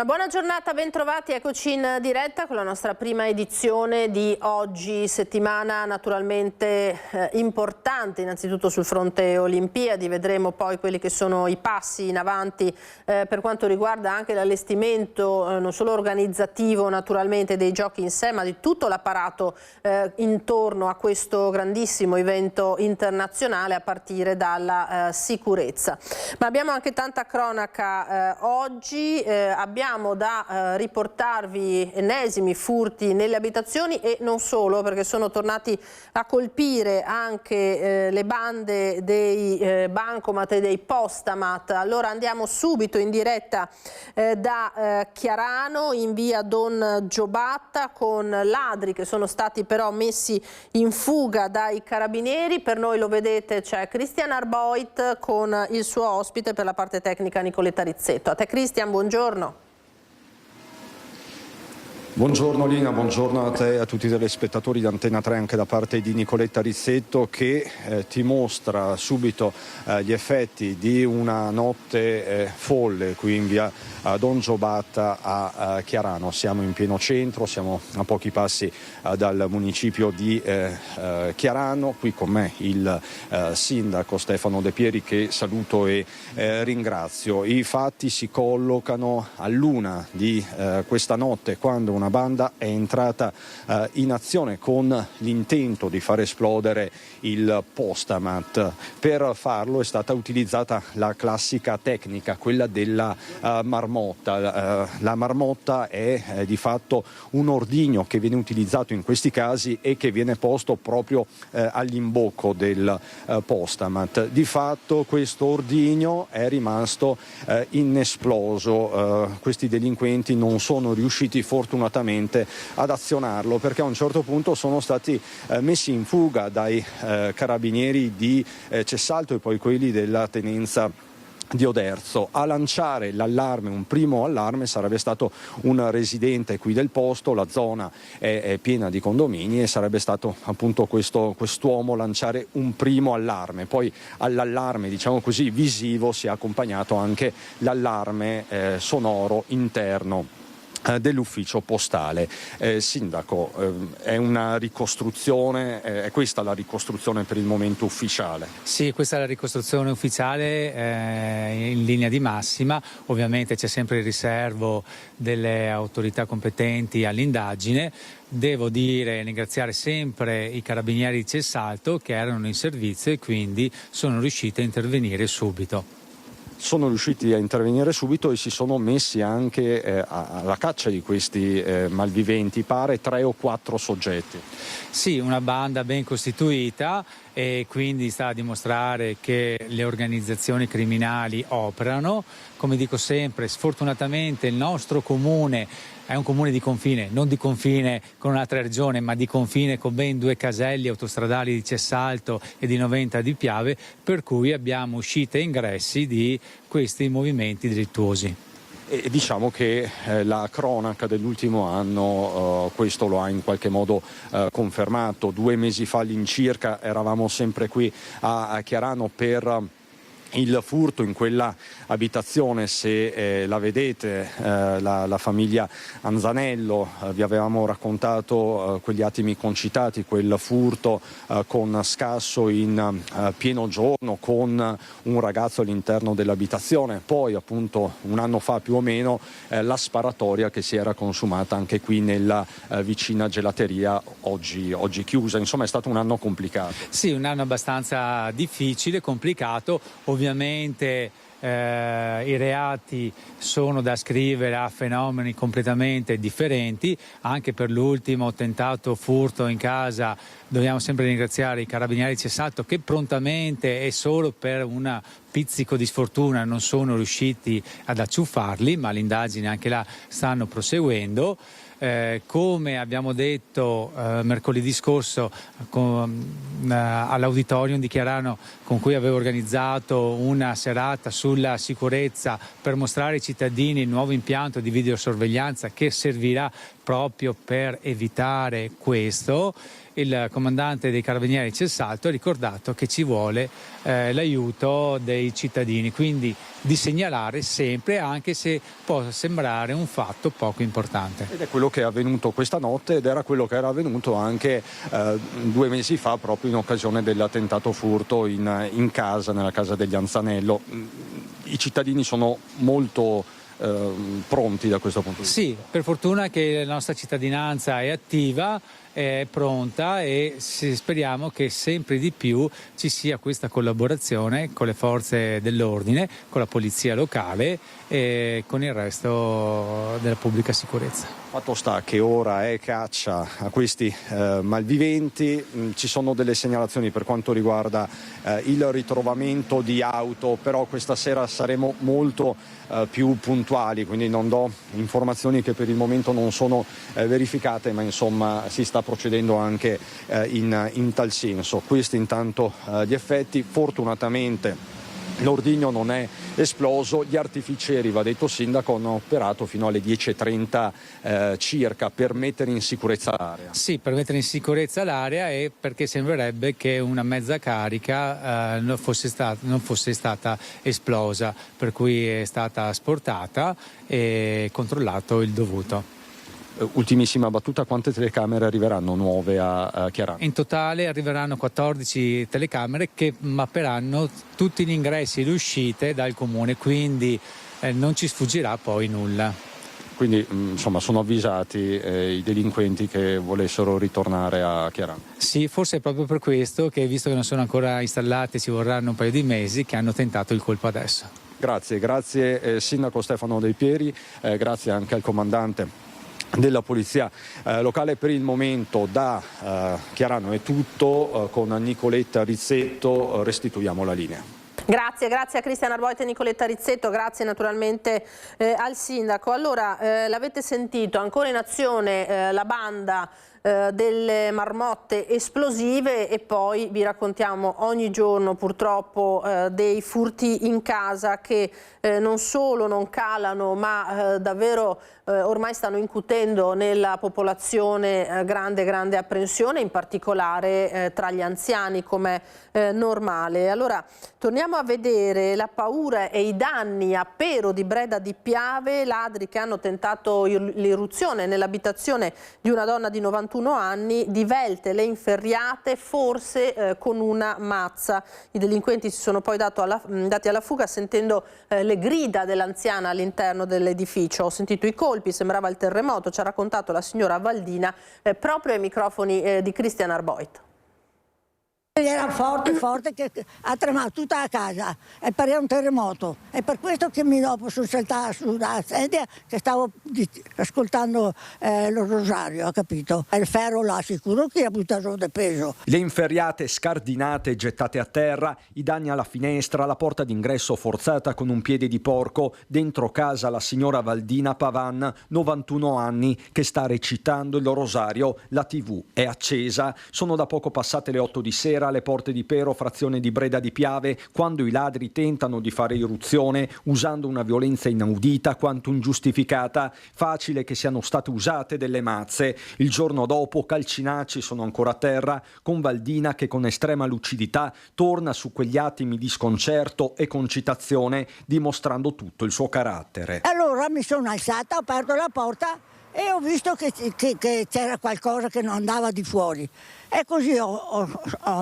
Una buona giornata, bentrovati, eccoci in diretta con la nostra prima edizione di oggi, settimana naturalmente importante, innanzitutto sul fronte Olimpiadi. Vedremo poi quelli che sono i passi in avanti per quanto riguarda anche l'allestimento non solo organizzativo naturalmente dei giochi in sé, ma di tutto l'apparato intorno a questo grandissimo evento internazionale, a partire dalla sicurezza. Ma abbiamo anche tanta cronaca oggi. Abbiamo da riportarvi ennesimi furti nelle abitazioni e non solo, perché sono tornati a colpire anche le bande dei bancomat e dei postamat. Allora andiamo subito in diretta da Chiarano, in via Don Giobatta, con ladri che sono stati però messi in fuga dai carabinieri. Per noi, lo vedete, c'è Cristian Arboit con il suo ospite, per la parte tecnica Nicoletta Rizzetto. A te Cristian, buongiorno. Buongiorno Lina, buongiorno a te e a tutti i telespettatori di Antena 3, anche da parte di Nicoletta Rizzetto, che ti mostra subito gli effetti di una notte folle qui in via Don Giobatta a Chiarano. Siamo in pieno centro, siamo a pochi passi dal municipio di Chiarano. Qui con me il sindaco Stefano De Pieri, che saluto e ringrazio. I fatti si collocano all'1 di questa notte, quando una banda è entrata in azione con l'intento di far esplodere il postamat. Per farlo è stata utilizzata la classica tecnica, quella della marmotta. La marmotta è di fatto un ordigno che viene utilizzato in questi casi e che viene posto proprio all'imbocco del postamat. Di fatto questo ordigno è rimasto inesploso. Questi delinquenti non sono riusciti fortunatamente ad azionarlo, perché a un certo punto sono stati messi in fuga dai carabinieri di Cessalto e poi quelli della tenenza di Oderzo. A lanciare l'allarme, un primo allarme, sarebbe stato un residente qui del posto. La zona è piena di condomini e sarebbe stato appunto quest'uomo lanciare un primo allarme. Poi all'allarme, diciamo così, visivo si è accompagnato anche l'allarme sonoro interno dell'ufficio postale. Sindaco, è una ricostruzione, è questa la ricostruzione per il momento ufficiale? Sì, questa è la ricostruzione ufficiale in linea di massima. Ovviamente c'è sempre il riservo delle autorità competenti all'indagine. Devo ringraziare sempre i carabinieri di Cessalto, che erano in servizio e quindi sono riusciti a intervenire subito. Sono riusciti a intervenire subito e si sono messi anche alla caccia di questi malviventi, pare 3 o 4 soggetti. Sì, una banda ben costituita, e quindi sta a dimostrare che le organizzazioni criminali operano. Come dico sempre, sfortunatamente il nostro comune è un comune di confine, non di confine con un'altra regione, ma di confine con ben 2 caselli autostradali di Cessalto e di Noventa di Piave, per cui abbiamo uscite e ingressi di questi movimenti delittuosi. E diciamo che la cronaca dell'ultimo anno questo lo ha in qualche modo confermato. 2 mesi fa all'incirca eravamo sempre qui a Chiarano per il furto in quella abitazione. Se la vedete, la famiglia Anzanello, vi avevamo raccontato quegli attimi concitati, quel furto con scasso in pieno giorno, con un ragazzo all'interno dell'abitazione. Poi appunto un anno fa più o meno la sparatoria che si era consumata anche qui nella vicina gelateria, oggi chiusa. Insomma, è stato un anno complicato. Sì, un anno abbastanza difficile, complicato. Ovviamente i reati sono da ascrivere a fenomeni completamente differenti. Anche per l'ultimo tentato furto in casa dobbiamo sempre ringraziare i carabinieri di Cessalto, che prontamente e solo per un pizzico di sfortuna non sono riusciti ad acciuffarli, ma l'indagine anche là stanno proseguendo. Come abbiamo detto mercoledì scorso all'auditorium di Chiarano, con cui avevo organizzato una serata sulla sicurezza per mostrare ai cittadini il nuovo impianto di videosorveglianza che servirà proprio per evitare questo, il comandante dei Carabinieri Cessalto ha ricordato che ci vuole l'aiuto dei cittadini, quindi di segnalare sempre, anche se può sembrare un fatto poco importante. Ed è quello che è avvenuto questa notte, ed era quello che era avvenuto anche 2 mesi fa, proprio in occasione dell'attentato furto in casa, nella casa degli Anzanello. I cittadini sono molto pronti da questo punto di vista. Sì, per fortuna che la nostra cittadinanza è attiva, è pronta, e speriamo che sempre di più ci sia questa collaborazione con le forze dell'ordine, con la polizia locale e con il resto della pubblica sicurezza. Fatto sta che ora è caccia a questi malviventi. Ci sono delle segnalazioni per quanto riguarda il ritrovamento di auto, però questa sera saremo molto più puntuali, quindi non do informazioni che per il momento non sono verificate, ma insomma si sta procedendo anche in tal senso. Questi intanto gli effetti. Fortunatamente l'ordigno non è esploso, gli artificieri, va detto sindaco, hanno operato fino alle 10:30 circa per mettere in sicurezza l'area. Sì, per mettere in sicurezza l'area, e perché sembrerebbe che una mezza carica non fosse stata esplosa, per cui è stata asportata e controllato il dovuto. Ultimissima battuta, quante telecamere arriveranno nuove a Chiarano? In totale arriveranno 14 telecamere che mapperanno tutti gli ingressi e le uscite dal comune, quindi non ci sfuggirà poi nulla. Quindi insomma sono avvisati i delinquenti che volessero ritornare a Chiarano? Sì, forse è proprio per questo che, visto che non sono ancora installati, ci vorranno un paio di mesi, che hanno tentato il colpo adesso. Grazie Sindaco Stefano Del Pieri, grazie anche al comandante della polizia locale. Per il momento da Chiarano è tutto, con Nicoletta Rizzetto restituiamo la linea. Grazie a Cristian Arboit e Nicoletta Rizzetto, grazie naturalmente al sindaco. Allora, l'avete sentito, ancora in azione la banda delle marmotte esplosive, e poi vi raccontiamo ogni giorno purtroppo dei furti in casa che non solo non calano, ma davvero ormai stanno incutendo nella popolazione grande apprensione, in particolare tra gli anziani, come normale. Allora torniamo a vedere la paura e i danni a Pero di Breda di Piave, ladri che hanno tentato l'irruzione nell'abitazione di una donna di 91 anni, divelte le inferriate, forse con una mazza. I delinquenti si sono poi dati alla fuga, sentendo le grida dell'anziana all'interno dell'edificio. Ho sentito i colpi, sembrava il terremoto, ci ha raccontato la signora Valdina proprio ai microfoni di Cristian Arboit. Era forte che ha tremato tutta la casa e pareva un terremoto. È per questo che dopo sono saltata sulla sedia, che stavo ascoltando lo rosario, ha capito? Il ferro là sicuro che ha buttato di peso. Le inferriate scardinate e gettate a terra, i danni alla finestra, la porta d'ingresso forzata con un piede di porco, dentro casa la signora Valdina Pavan, 91 anni, che sta recitando il rosario, la TV è accesa, sono da poco passate le 8 di sera alle porte di Pero, frazione di Breda di Piave, quando i ladri tentano di fare irruzione usando una violenza inaudita quanto ingiustificata. Facile che siano state usate delle mazze. Il giorno dopo calcinacci sono ancora a terra, con Valdina che con estrema lucidità torna su quegli attimi di sconcerto e concitazione, dimostrando tutto il suo carattere. Allora mi sono alzata, ho aperto la porta e ho visto che c'era qualcosa che non andava di fuori. E così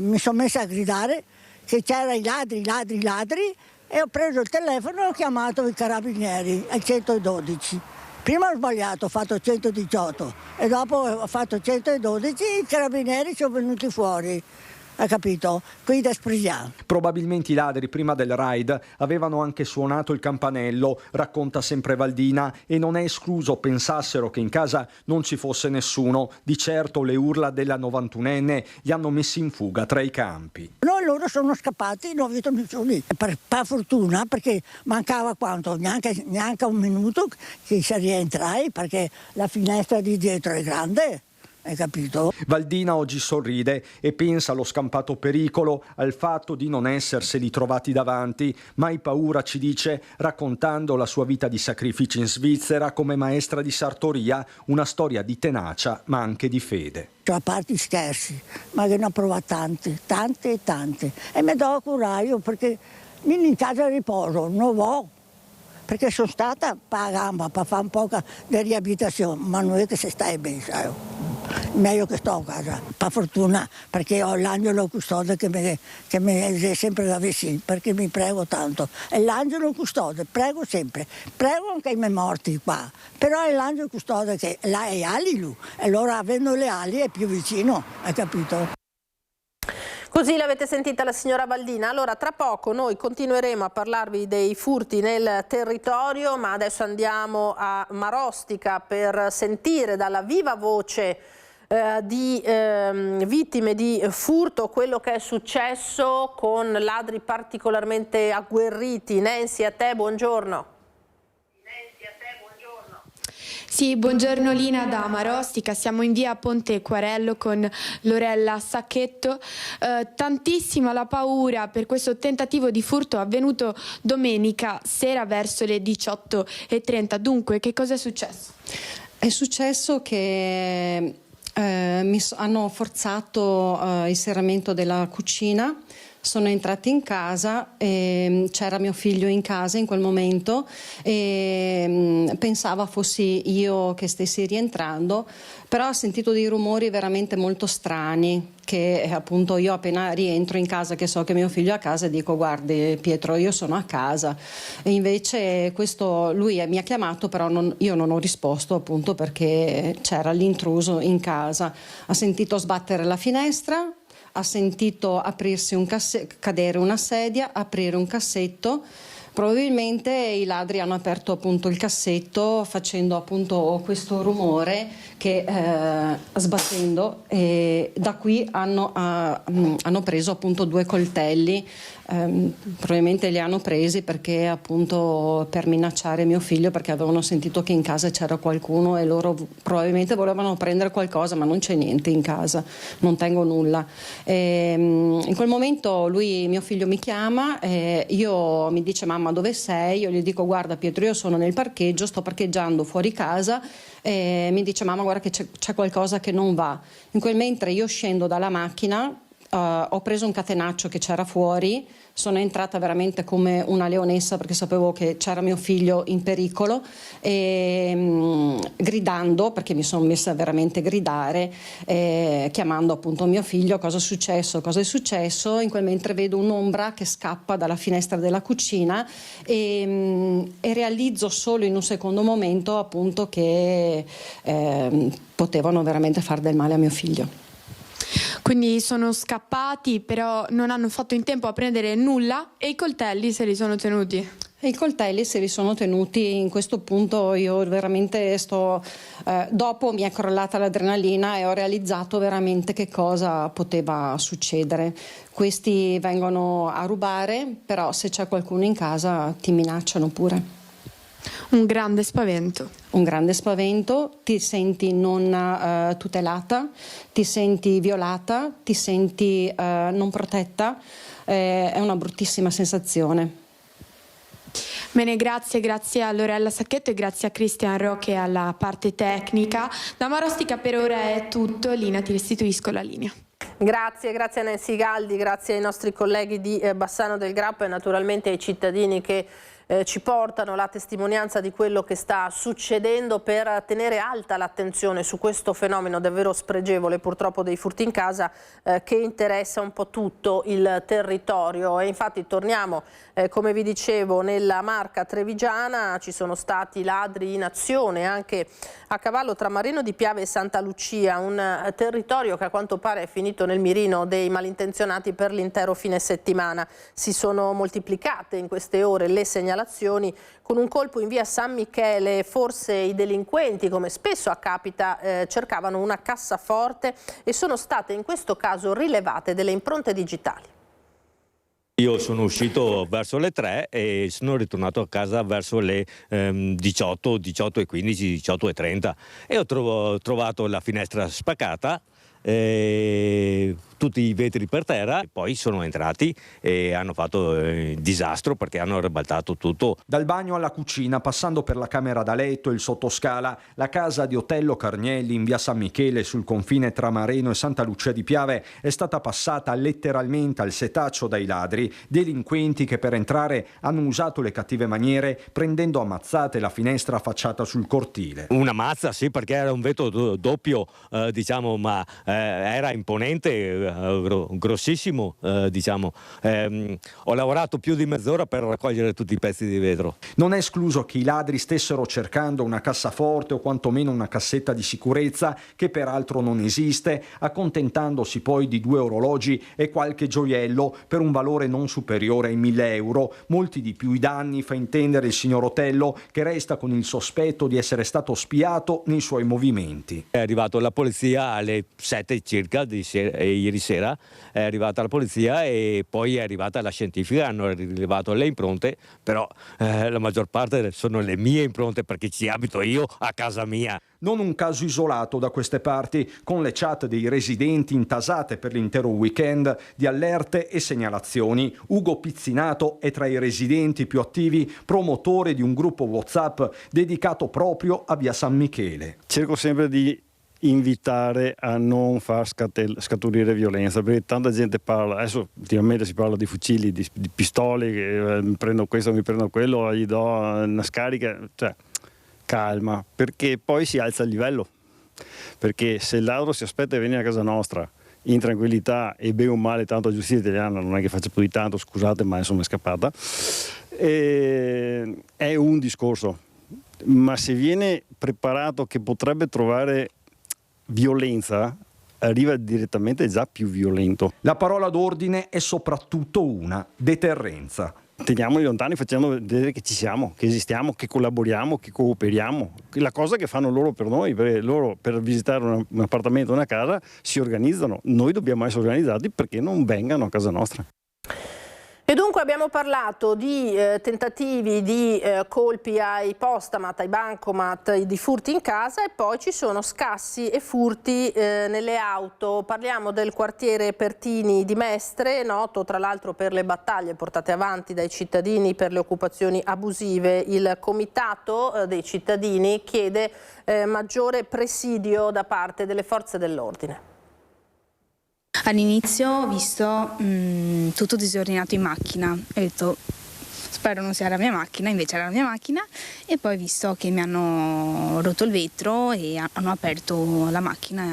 mi sono messa a gridare che c'erano i ladri, e ho preso il telefono e ho chiamato i carabinieri al 112. Prima ho sbagliato, ho fatto 118 e dopo ho fatto 112, i carabinieri sono venuti fuori. Ha capito? Qui da Spresiano. Probabilmente i ladri prima del raid avevano anche suonato il campanello, racconta sempre Valdina, e non è escluso pensassero che in casa non ci fosse nessuno. Di certo le urla della 91enne li hanno messi in fuga tra i campi. Loro sono scappati, non ho visto nessuno lì. Per fortuna, perché mancava quanto? Neanche un minuto che si rientrai, perché la finestra di dietro è grande. hai capito? Valdina oggi sorride e pensa allo scampato pericolo, al fatto di non esserseli trovati davanti. Mai paura, ci dice, raccontando la sua vita di sacrifici in Svizzera come maestra di sartoria, una storia di tenacia ma anche di fede. Cioè, a parte scherzi, ma che ne ho provate tante. E mi do coraggio perché in casa di riposo non ho. Perché sono stata a gamba per fare un po' di riabilitazione, ma non è che se stai bene, sai. Meglio che sto a casa, per fortuna, perché ho l'angelo custode che mi è sempre da vicino, perché mi prego tanto. È l'angelo custode, prego sempre, prego anche i miei morti qua, però è l'angelo custode che ha le ali lui, e allora avendo le ali è più vicino, hai capito? Così l'avete sentita la signora Valdina. Allora, tra poco noi continueremo a parlarvi dei furti nel territorio, ma adesso andiamo a Marostica per sentire dalla viva voce di vittime di furto quello che è successo con ladri particolarmente agguerriti. Nancy, a te, buongiorno. Sì, buongiorno Lina da Marostica, siamo in via Ponte Quarello con Lorella Sacchetto. Tantissima la paura per questo tentativo di furto avvenuto domenica sera verso le 18:30. Dunque, che cosa è successo? È successo che hanno forzato il serramento della cucina. Sono entrati in casa, c'era mio figlio in casa in quel momento e pensava fossi io che stessi rientrando, però ho sentito dei rumori veramente molto strani che appunto io appena rientro in casa, che so che mio figlio è a casa, dico guardi Pietro, io sono a casa, e invece lui mi ha chiamato, però io non ho risposto appunto perché c'era l'intruso in casa. Ha sentito sbattere la finestra, ha sentito aprirsi cadere una sedia, aprire un cassetto. Probabilmente i ladri hanno aperto appunto il cassetto facendo appunto questo rumore che sbattendo, e da qui hanno preso appunto 2 coltelli. Probabilmente li hanno presi perché appunto per minacciare mio figlio, perché avevano sentito che in casa c'era qualcuno e loro probabilmente volevano prendere qualcosa, ma non c'è niente in casa, non tengo nulla. In quel momento mio figlio mi chiama, mi dice mamma dove sei? Io gli dico guarda Pietro, io sono nel parcheggio, sto parcheggiando fuori casa, e mi dice mamma guarda che c'è qualcosa che non va. In quel mentre io scendo dalla macchina, ho preso un catenaccio che c'era fuori, sono entrata veramente come una leonessa perché sapevo che c'era mio figlio in pericolo, e gridando, perché mi sono messa veramente a gridare, chiamando appunto mio figlio, cosa è successo. In quel mentre vedo un'ombra che scappa dalla finestra della cucina e realizzo solo in un secondo momento appunto che potevano veramente far del male a mio figlio. Quindi sono scappati, però non hanno fatto in tempo a prendere nulla, e i coltelli se li sono tenuti? I coltelli se li sono tenuti. In questo punto io veramente dopo mi è crollata l'adrenalina e ho realizzato veramente che cosa poteva succedere. Questi vengono a rubare, però se c'è qualcuno in casa ti minacciano pure. Un grande spavento. Un grande spavento, ti senti non tutelata, ti senti violata, ti senti non protetta, è una bruttissima sensazione. Bene, grazie a Lorella Sacchetto e grazie a Cristian Rocche alla parte tecnica. Da Marostica per ora è tutto, Lina ti restituisco la linea. Grazie a Nancy Galdi, grazie ai nostri colleghi di Bassano del Grappa e naturalmente ai cittadini che ci portano la testimonianza di quello che sta succedendo per tenere alta l'attenzione su questo fenomeno davvero spregevole purtroppo dei furti in casa che interessa un po' tutto il territorio. E infatti torniamo, come vi dicevo, nella Marca trevigiana. Ci sono stati ladri in azione anche a cavallo tra Marino di Piave e Santa Lucia, un territorio che a quanto pare è finito nel mirino dei malintenzionati per l'intero fine settimana. Si sono moltiplicate in queste ore le segnalazioni. Con un colpo in via San Michele, forse i delinquenti, come spesso accapita, cercavano una cassaforte e sono state in questo caso rilevate delle impronte digitali. Io sono uscito verso le 3 e sono ritornato a casa verso le 18, 18 e 15, 18 e 30 e ho trovato la finestra spaccata, tutti i vetri per terra, e poi sono entrati e hanno fatto disastro perché hanno ribaltato tutto. Dal bagno alla cucina, passando per la camera da letto e il sottoscala, la casa di Otello Carnielli in via San Michele sul confine tra Mareno e Santa Lucia di Piave è stata passata letteralmente al setaccio dai ladri, delinquenti che per entrare hanno usato le cattive maniere prendendo a mazzate la finestra affacciata sul cortile. Una mazza, sì, perché era un vetro doppio, diciamo, ma era imponente, grossissimo, diciamo. Ho lavorato più di mezz'ora per raccogliere tutti i pezzi di vetro. Non è escluso che i ladri stessero cercando una cassaforte o quantomeno una cassetta di sicurezza, che peraltro non esiste, accontentandosi poi di 2 orologi e qualche gioiello per un valore non superiore ai 1.000 euro. Molti di più i danni, fa intendere il signor Otello, che resta con il sospetto di essere stato spiato nei suoi movimenti. È arrivato la polizia alle 7 circa ieri sera, è arrivata la polizia e poi è arrivata la scientifica, hanno rilevato le impronte, però la maggior parte sono le mie impronte perché ci abito io a casa mia. Non un caso isolato da queste parti, con le chat dei residenti intasate per l'intero weekend di allerte e segnalazioni. Ugo Pizzinato è tra i residenti più attivi, promotore di un gruppo WhatsApp dedicato proprio a via San Michele. Cerco sempre di invitare a non far scaturire violenza, perché tanta gente parla, adesso ultimamente si parla di fucili, di pistole, che mi prendo questo, mi prendo quello, gli do una scarica, cioè calma, perché poi si alza il livello, perché se il ladro si aspetta di venire a casa nostra in tranquillità e bene o male, tanto la giustizia italiana non è che faccia più di tanto, scusate, ma insomma è scappata, è un discorso, ma se viene preparato che potrebbe trovare violenza, arriva direttamente già più violento. La parola d'ordine è soprattutto una: deterrenza. Teniamoli lontani facendo vedere che ci siamo, che esistiamo, che collaboriamo, che cooperiamo. La cosa che fanno loro per noi, perché loro per visitare un appartamento, una casa, si organizzano. Noi dobbiamo essere organizzati perché non vengano a casa nostra. E dunque abbiamo parlato di tentativi di colpi ai postamat, ai bancomat, di furti in casa, e poi ci sono scassi e furti nelle auto. Parliamo del quartiere Pertini di Mestre, noto tra l'altro per le battaglie portate avanti dai cittadini per le occupazioni abusive. Il comitato dei cittadini chiede maggiore presidio da parte delle forze dell'ordine. All'inizio ho visto tutto disordinato in macchina, ho detto spero non sia la mia macchina, invece era la mia macchina, e poi ho visto che mi hanno rotto il vetro e hanno aperto la macchina,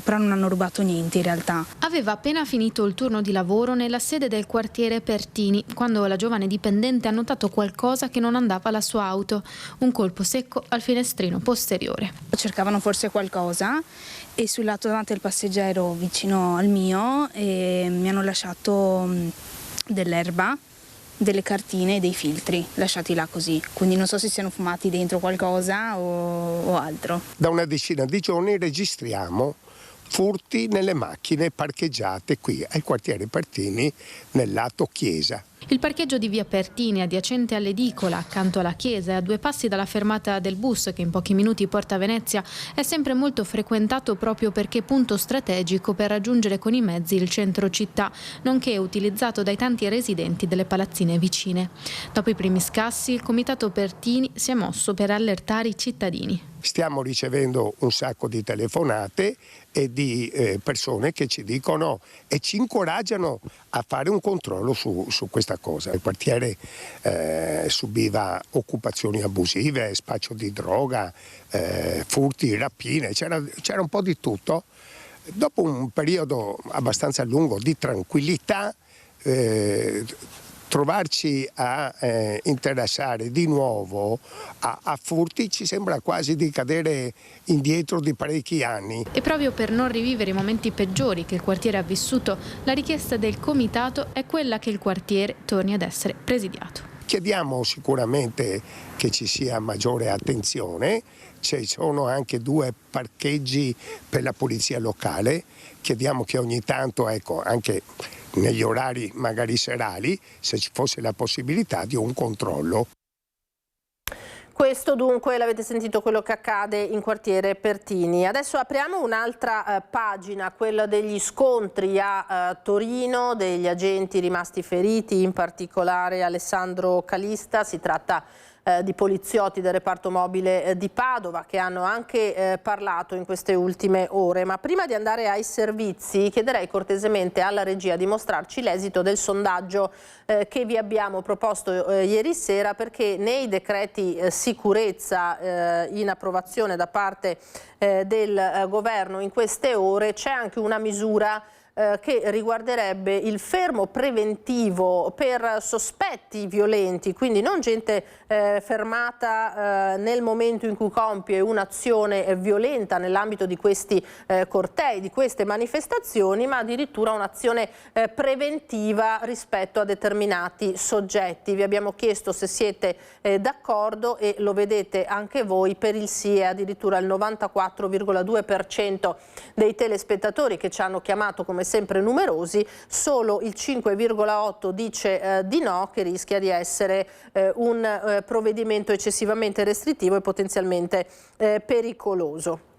però non hanno rubato niente in realtà. Aveva appena finito il turno di lavoro nella sede del quartiere Pertini quando la giovane dipendente ha notato qualcosa che non andava alla sua auto, un colpo secco al finestrino posteriore. Cercavano forse qualcosa e sul lato davanti del passeggero vicino al mio mi hanno lasciato dell'erba, delle cartine e dei filtri lasciati là così, quindi non so se siano fumati dentro qualcosa o altro. Da una decina di giorni registriamo furti nelle macchine parcheggiate qui al quartiere Pertini nel lato chiesa. Il parcheggio di via Pertini, adiacente all'edicola, accanto alla chiesa e a 2 passi dalla fermata del bus che in pochi minuti porta a Venezia, è sempre molto frequentato proprio perché punto strategico per raggiungere con i mezzi il centro città, nonché utilizzato dai tanti residenti delle palazzine vicine. Dopo i primi scassi, il comitato Pertini si è mosso per allertare i cittadini. Stiamo ricevendo un sacco di telefonate e di persone che ci dicono e ci incoraggiano a fare un controllo su questa cosa. Il quartiere subiva occupazioni abusive, spaccio di droga, furti, rapine, c'era un po' di tutto. Dopo un periodo abbastanza lungo di tranquillità, trovarci a interessare di nuovo a furti ci sembra quasi di cadere indietro di parecchi anni. E proprio per non rivivere i momenti peggiori che il quartiere ha vissuto, la richiesta del comitato è quella che il quartiere torni ad essere presidiato. Chiediamo sicuramente che ci sia maggiore attenzione, ci sono anche 2 parcheggi per la polizia locale, chiediamo che ogni tanto, ecco, anche negli orari magari serali, se ci fosse la possibilità di un controllo. Questo dunque, l'avete sentito, quello che accade in quartiere Pertini. Adesso apriamo un'altra pagina, quella degli scontri a Torino, degli agenti rimasti feriti, in particolare Alessandro Calista. Si tratta di poliziotti del reparto mobile di Padova che hanno anche parlato in queste ultime ore. Ma prima di andare ai servizi chiederei cortesemente alla regia di mostrarci l'esito del sondaggio che vi abbiamo proposto ieri sera, perché nei decreti sicurezza in approvazione da parte del governo in queste ore c'è anche una misura che riguarderebbe il fermo preventivo per sospetti violenti, quindi non gente fermata nel momento in cui compie un'azione violenta nell'ambito di questi cortei, di queste manifestazioni, ma addirittura un'azione preventiva rispetto a determinati soggetti. Vi abbiamo chiesto se siete d'accordo e lo vedete anche voi. Per il sì è addirittura il 94,2% dei telespettatori che ci hanno chiamato, come sempre numerosi. Solo il 5,8% dice di no, che rischia di essere un provvedimento eccessivamente restrittivo e potenzialmente pericoloso.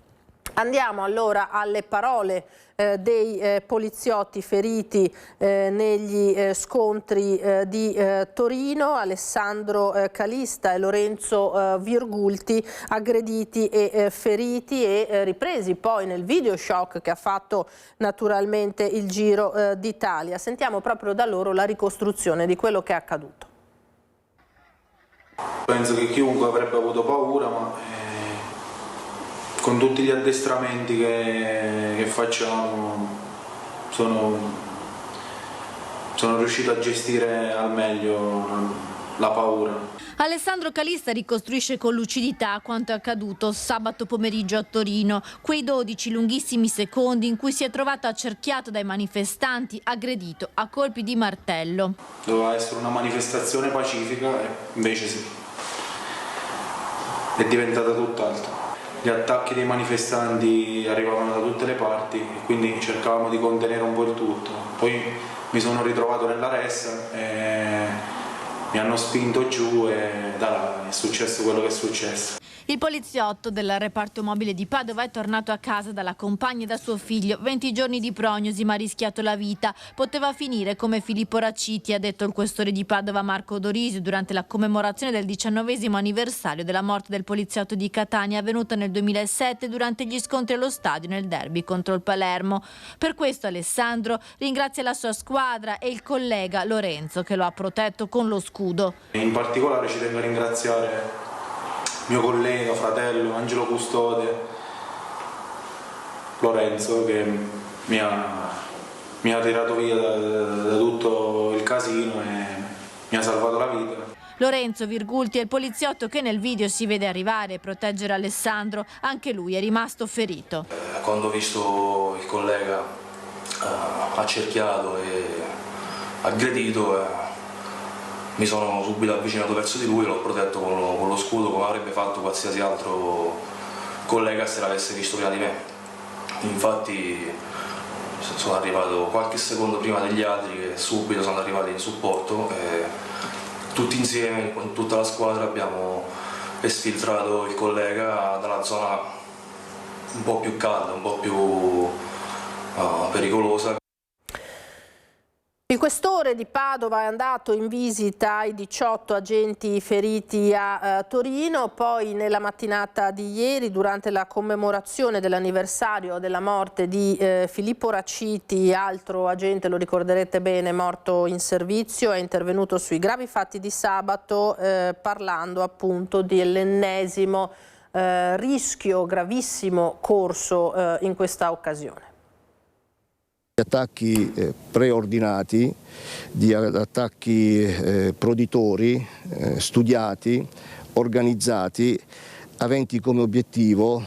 Andiamo allora alle parole dei poliziotti feriti negli scontri di Torino. Alessandro Calista e Lorenzo Virgulti aggrediti e feriti e ripresi poi nel video shock che ha fatto naturalmente il giro d'Italia. Sentiamo proprio da loro la ricostruzione di quello che è accaduto. Penso che chiunque avrebbe avuto paura, ma con tutti gli addestramenti che facciamo sono riuscito a gestire al meglio la paura. Alessandro Calista ricostruisce con lucidità quanto è accaduto sabato pomeriggio a Torino, quei 12 lunghissimi secondi in cui si è trovato accerchiato dai manifestanti, aggredito a colpi di martello. Doveva essere una manifestazione pacifica e invece sì, è diventata tutt'altro. Gli attacchi dei manifestanti arrivavano da tutte le parti e quindi cercavamo di contenere un po' il tutto. Poi mi sono ritrovato nella ressa e mi hanno spinto giù e da là è successo quello che è successo. Il poliziotto del reparto mobile di Padova è tornato a casa dalla compagna e da suo figlio. 20 giorni di prognosi, ma ha rischiato la vita. Poteva finire come Filippo Raciti, ha detto il questore di Padova Marco Dorisio durante la commemorazione del 19° anniversario della morte del poliziotto di Catania, avvenuta nel 2007 durante gli scontri allo stadio nel derby contro il Palermo. Per questo Alessandro ringrazia la sua squadra e il collega Lorenzo che lo ha protetto con lo scudo. In particolare ci tengo a ringraziare mio collega, fratello, Angelo Custode, Lorenzo, che mi ha tirato via da tutto il casino e mi ha salvato la vita. Lorenzo Virgulti è il poliziotto che nel video si vede arrivare e proteggere Alessandro, anche lui è rimasto ferito. Quando ho visto il collega accerchiato e aggredito, mi sono subito avvicinato verso di lui e l'ho protetto con lo scudo, come avrebbe fatto qualsiasi altro collega se l'avesse visto prima di me. Infatti sono arrivato qualche secondo prima degli altri che subito sono arrivati in supporto e tutti insieme, con tutta la squadra, abbiamo esfiltrato il collega dalla zona un po' più calda, un po' più pericolosa. Il questore di Padova è andato in visita ai 18 agenti feriti a Torino, poi nella mattinata di ieri, durante la commemorazione dell'anniversario della morte di Filippo Raciti, altro agente, lo ricorderete bene, morto in servizio, è intervenuto sui gravi fatti di sabato parlando appunto dell'ennesimo rischio gravissimo corso in questa occasione. Attacchi preordinati, di attacchi proditori, studiati, organizzati, aventi come obiettivo,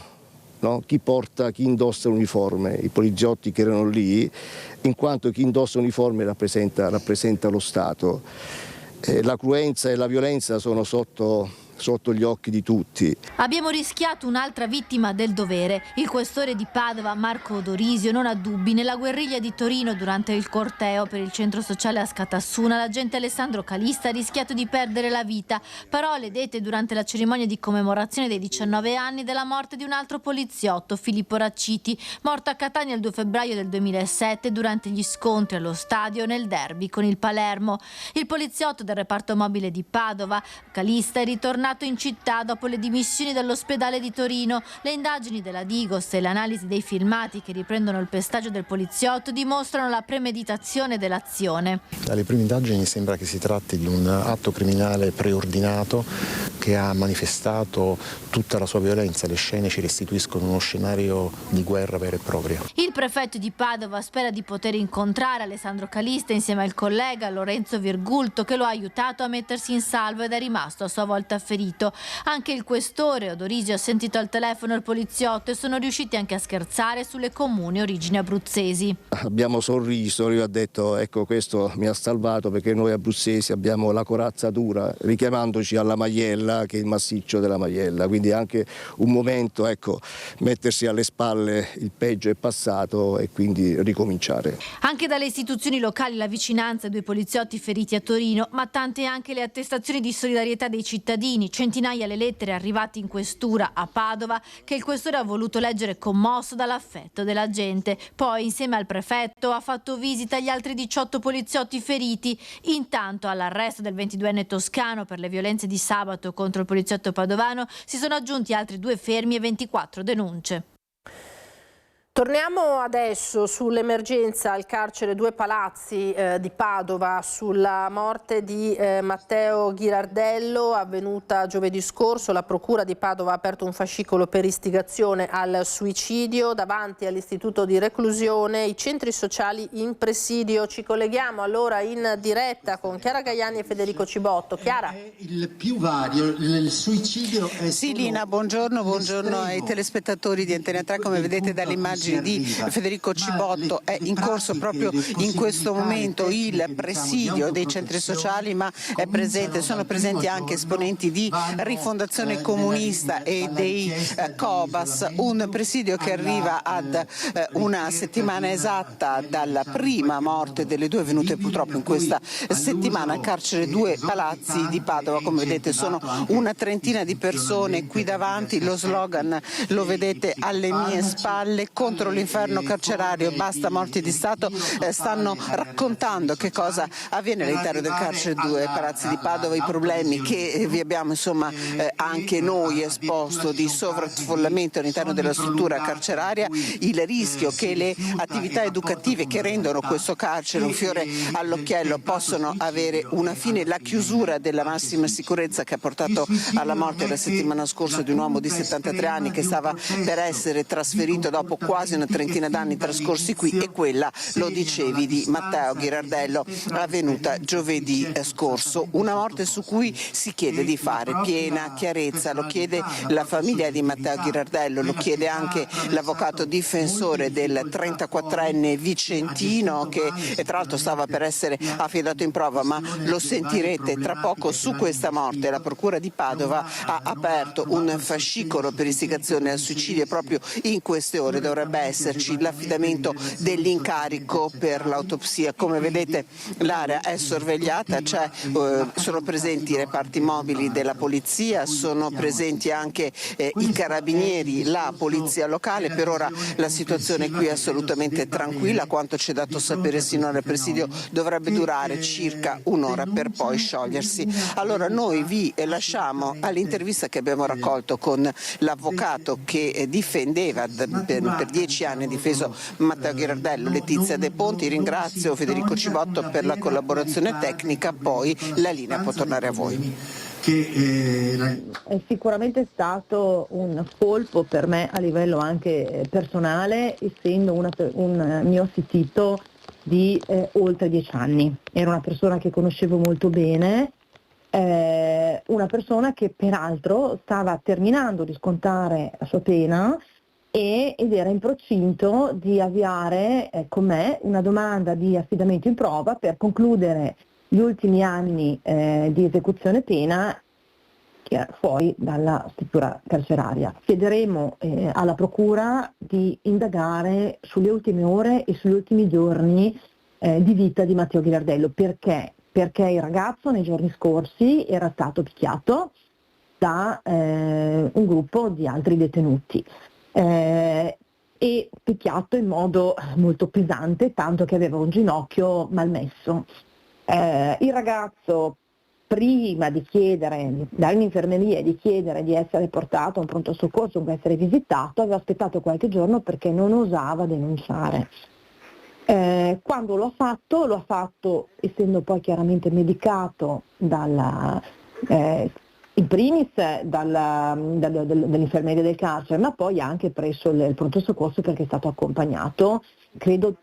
no, chi indossa l'uniforme, i poliziotti che erano lì, in quanto chi indossa l'uniforme rappresenta lo Stato. La cruenza e la violenza sono sotto sotto gli occhi di tutti. Abbiamo rischiato un'altra vittima del dovere. Il questore di Padova, Marco Dorisio, non ha dubbi. Nella guerriglia di Torino, durante il corteo per il centro sociale a Scatassuna, l'agente Alessandro Calista ha rischiato di perdere la vita. Parole dette durante la cerimonia di commemorazione dei 19 anni della morte di un altro poliziotto, Filippo Racciti, morto a Catania il 2 febbraio del 2007 durante gli scontri allo stadio nel derby con il Palermo. Il poliziotto del reparto mobile di Padova, Calista, è ritornato in città dopo le dimissioni dall'ospedale di Torino. Le indagini della Digos e l'analisi dei filmati che riprendono il pestaggio del poliziotto dimostrano la premeditazione dell'azione. Dalle prime indagini sembra che si tratti di un atto criminale preordinato che ha manifestato tutta la sua violenza. Le scene ci restituiscono uno scenario di guerra vera e propria. Il prefetto di Padova spera di poter incontrare Alessandro Calista insieme al collega Lorenzo Virgulto, che lo ha aiutato a mettersi in salvo ed è rimasto a sua volta ferito. Anche il questore Odorisio ha sentito al telefono il poliziotto e sono riusciti anche a scherzare sulle comuni origini abruzzesi. Abbiamo sorriso, lui ha detto ecco questo mi ha salvato perché noi abruzzesi abbiamo la corazza dura, richiamandoci alla Maiella, che è il massiccio della Maiella, quindi anche un momento, ecco, mettersi alle spalle il peggio è passato e quindi ricominciare. Anche dalle istituzioni locali la vicinanza ai due poliziotti feriti a Torino, ma tante anche le attestazioni di solidarietà dei cittadini, centinaia le lettere arrivate in questura a Padova che il questore ha voluto leggere commosso dall'affetto della gente. Poi insieme al prefetto ha fatto visita agli altri 18 poliziotti feriti. Intanto all'arresto del 22enne toscano per le violenze di sabato contro il poliziotto padovano si sono aggiunti altri 2 fermi e 24 denunce. Torniamo adesso sull'emergenza al carcere Due Palazzi di Padova, sulla morte di Matteo Ghirardello avvenuta giovedì scorso. La procura di Padova ha aperto un fascicolo per istigazione al suicidio davanti all'istituto di reclusione, i centri sociali in presidio. Ci colleghiamo allora in diretta con Chiara Gaiani e Federico Cibotto. Chiara. Il più vario, il suicidio è Sì, Lina, buongiorno ai telespettatori di Antena 3. Come vedete dalle immagini di Federico Cibotto è in corso proprio in questo momento il presidio dei centri sociali, ma sono presenti anche esponenti di Rifondazione Comunista e dei Cobas, un presidio che arriva ad una settimana esatta dalla prima morte delle 2 avvenute purtroppo in questa settimana al carcere Due Palazzi di Padova. Come vedete sono una trentina di persone qui davanti, lo slogan lo vedete alle mie spalle: contro l'inferno carcerario, basta morti di Stato. Stanno raccontando che cosa avviene all'interno del carcere Due Palazzi di Padova, i problemi che vi abbiamo anche noi esposto di sovraffollamento all'interno della struttura carceraria, il rischio che le attività educative che rendono questo carcere un fiore all'occhiello possono avere una fine, la chiusura della massima sicurezza che ha portato alla morte la settimana scorsa di un uomo di 73 anni che stava per essere trasferito dopo quasi una trentina d'anni trascorsi qui, e quella, lo dicevi, di Matteo Ghirardello avvenuta giovedì scorso. Una morte su cui si chiede di fare piena chiarezza, lo chiede la famiglia di Matteo Ghirardello, lo chiede anche l'avvocato difensore del 34enne vicentino che tra l'altro stava per essere affidato in prova, ma lo sentirete tra poco su questa morte. La procura di Padova ha aperto un fascicolo per istigazione al suicidio e proprio in queste ore dovrebbe esserci l'affidamento dell'incarico per l'autopsia. Come vedete l'area è sorvegliata, sono presenti i reparti mobili della polizia, sono presenti anche i carabinieri, la polizia locale. Per ora la situazione qui è assolutamente tranquilla, quanto ci è dato sapere sinora il presidio dovrebbe durare circa un'ora per poi sciogliersi. Allora noi vi lasciamo all'intervista che abbiamo raccolto con l'avvocato che difendeva per 10 anni, ha difeso Matteo Ghirardello, Letizia De Ponti. Ringrazio Federico Cibotto per la collaborazione tecnica, poi la linea può tornare a voi. È sicuramente stato un colpo per me a livello anche personale, essendo un mio assistito di oltre 10 anni. Era una persona che conoscevo molto bene, una persona che peraltro stava terminando di scontare la sua pena ed era in procinto di avviare con me una domanda di affidamento in prova per concludere gli ultimi anni di esecuzione pena fuori dalla struttura carceraria. Chiederemo alla Procura di indagare sulle ultime ore e sugli ultimi giorni di vita di Matteo Ghilardello. Perché? Perché il ragazzo nei giorni scorsi era stato picchiato da un gruppo di altri detenuti e picchiato in modo molto pesante, tanto che aveva un ginocchio malmesso. Il ragazzo, prima di chiedere, dare un'infermeria e di chiedere di essere portato a un pronto soccorso, di essere visitato, aveva aspettato qualche giorno perché non osava denunciare. Quando lo ha fatto essendo poi chiaramente medicato in primis dall'infermeria del carcere, ma poi anche presso il pronto soccorso perché è stato accompagnato, credo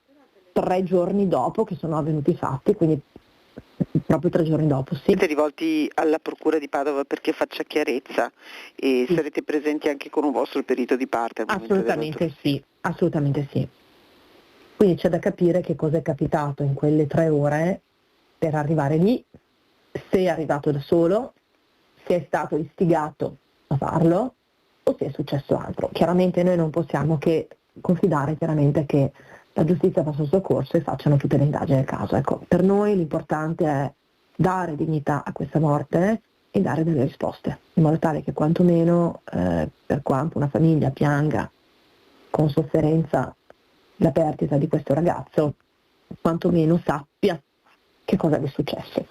3 giorni dopo che sono avvenuti i fatti, quindi proprio 3 giorni dopo. Sì. Siete rivolti alla Procura di Padova perché faccia chiarezza e sì. Sarete presenti anche con un vostro perito di parte? Assolutamente sì, assolutamente sì. Quindi c'è da capire che cosa è capitato in quelle 3 ore per arrivare lì, se è arrivato da solo, se è stato istigato a farlo o se è successo altro. Chiaramente noi non possiamo che confidare chiaramente che la giustizia faccia il suo corso e facciano tutte le indagini del caso. Ecco, per noi l'importante è dare dignità a questa morte e dare delle risposte, in modo tale che quantomeno, per quanto una famiglia pianga con sofferenza la perdita di questo ragazzo, quantomeno sappia che cosa gli è successo.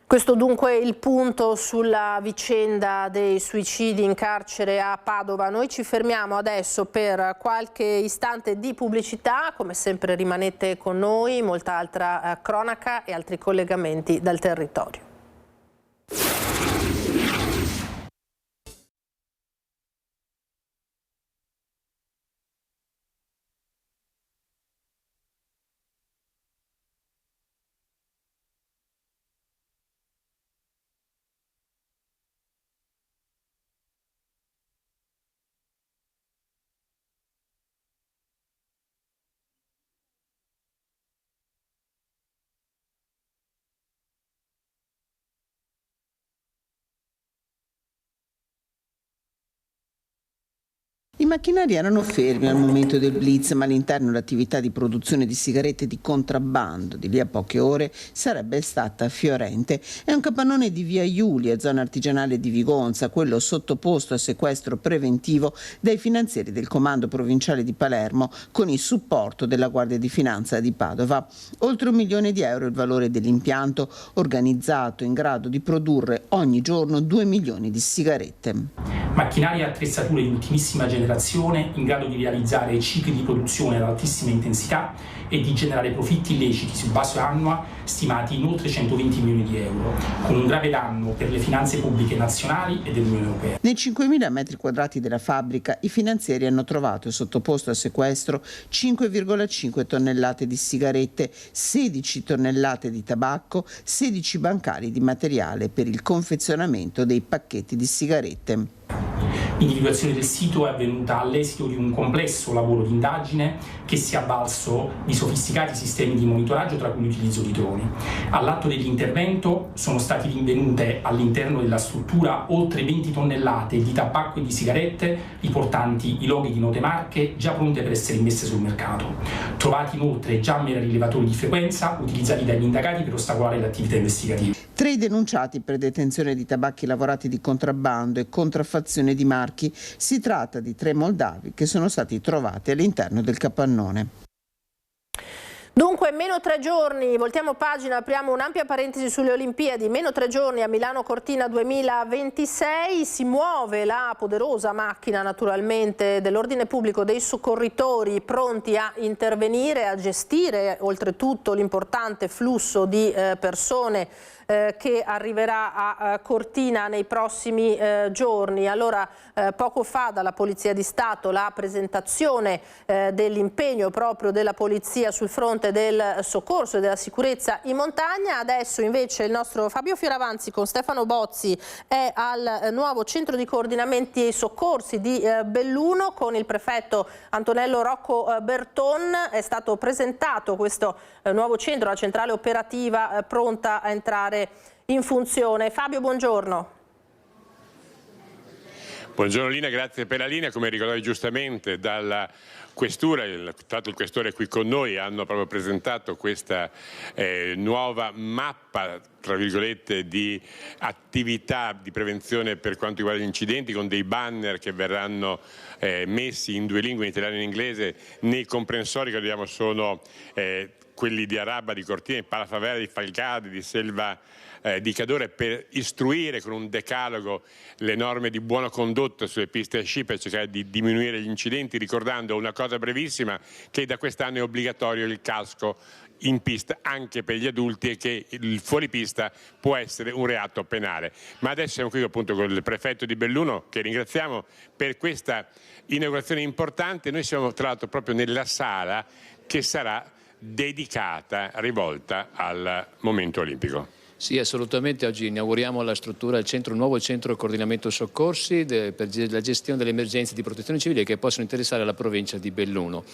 Questo dunque è il punto sulla vicenda dei suicidi in carcere a Padova. Noi ci fermiamo adesso per qualche istante di pubblicità, come sempre rimanete con noi, molta altra cronaca e altri collegamenti dal territorio. I macchinari erano fermi al momento del blitz, ma all'interno l'attività di produzione di sigarette di contrabbando di lì a poche ore sarebbe stata fiorente. È un capannone di via Iulia, zona artigianale di Vigonza, quello sottoposto a sequestro preventivo dai finanzieri del Comando Provinciale di Palermo con il supporto della Guardia di Finanza di Padova. Oltre €1 milione il valore dell'impianto, organizzato in grado di produrre ogni giorno 2 milioni di sigarette. Macchinari e attrezzature di ultimissima generazione in grado di realizzare cicli di produzione ad altissima intensità e di generare profitti illeciti su base annua stimati in oltre 120 milioni di euro, con un grave danno per le finanze pubbliche nazionali e dell'Unione Europea. Nei 5.000 metri quadrati della fabbrica i finanzieri hanno trovato e sottoposto a sequestro 5,5 tonnellate di sigarette, 16 tonnellate di tabacco, 16 bancali di materiale per il confezionamento dei pacchetti di sigarette. L'individuazione del sito è avvenuta all'esito di un complesso lavoro di indagine che si è avvalso di sofisticati sistemi di monitoraggio, tra cui l'utilizzo di droni. All'atto dell'intervento sono stati rinvenute all'interno della struttura oltre 20 tonnellate di tabacco e di sigarette riportanti i loghi di note marche già pronte per essere immesse sul mercato. Trovati inoltre jammer rilevatori di frequenza utilizzati dagli indagati per ostacolare le attività investigative. 3 denunciati per detenzione di tabacchi lavorati di contrabbando e contraffazione di marchi. Si tratta di 3 moldavi che sono stati trovati all'interno del capannone. Dunque, meno 3 giorni, voltiamo pagina, apriamo un'ampia parentesi sulle Olimpiadi, meno 3 giorni a Milano Cortina 2026, si muove la poderosa macchina naturalmente dell'ordine pubblico, dei soccorritori pronti a intervenire, a gestire oltretutto l'importante flusso di persone che arriverà a Cortina nei prossimi giorni. Allora, poco fa dalla Polizia di Stato la presentazione dell'impegno proprio della Polizia sul fronte del soccorso e della sicurezza in montagna. Adesso invece il nostro Fabio Fioravanzi con Stefano Bozzi è al nuovo centro di coordinamenti e soccorsi di Belluno con il prefetto Antonello Rocco Berton. È stato presentato questo nuovo centro, la centrale operativa pronta a entrare in funzione. Fabio, buongiorno. Buongiorno Lina, grazie per la linea. Come ricordavi giustamente dalla Questura, il Questore è qui con noi, hanno proprio presentato questa nuova mappa, tra virgolette, di attività di prevenzione per quanto riguarda gli incidenti, con dei banner che verranno messi in 2 lingue, in italiano e in inglese, nei comprensori che abbiamo sono quelli di Araba, di Cortina, di Palafavera, di Falcade, di Selva di Cadore, per istruire con un decalogo le norme di buona condotta sulle piste a sci per cercare di diminuire gli incidenti, ricordando una cosa brevissima, che da quest'anno è obbligatorio il casco in pista anche per gli adulti e che il fuoripista può essere un reato penale. Ma adesso siamo qui appunto con il prefetto di Belluno, che ringraziamo per questa inaugurazione importante. Noi siamo tra l'altro proprio nella sala che sarà dedicata, rivolta al momento olimpico. Sì, assolutamente. Oggi inauguriamo la struttura, il nuovo centro coordinamento soccorsi per la gestione delle emergenze di protezione civile che possono interessare la provincia di Belluno.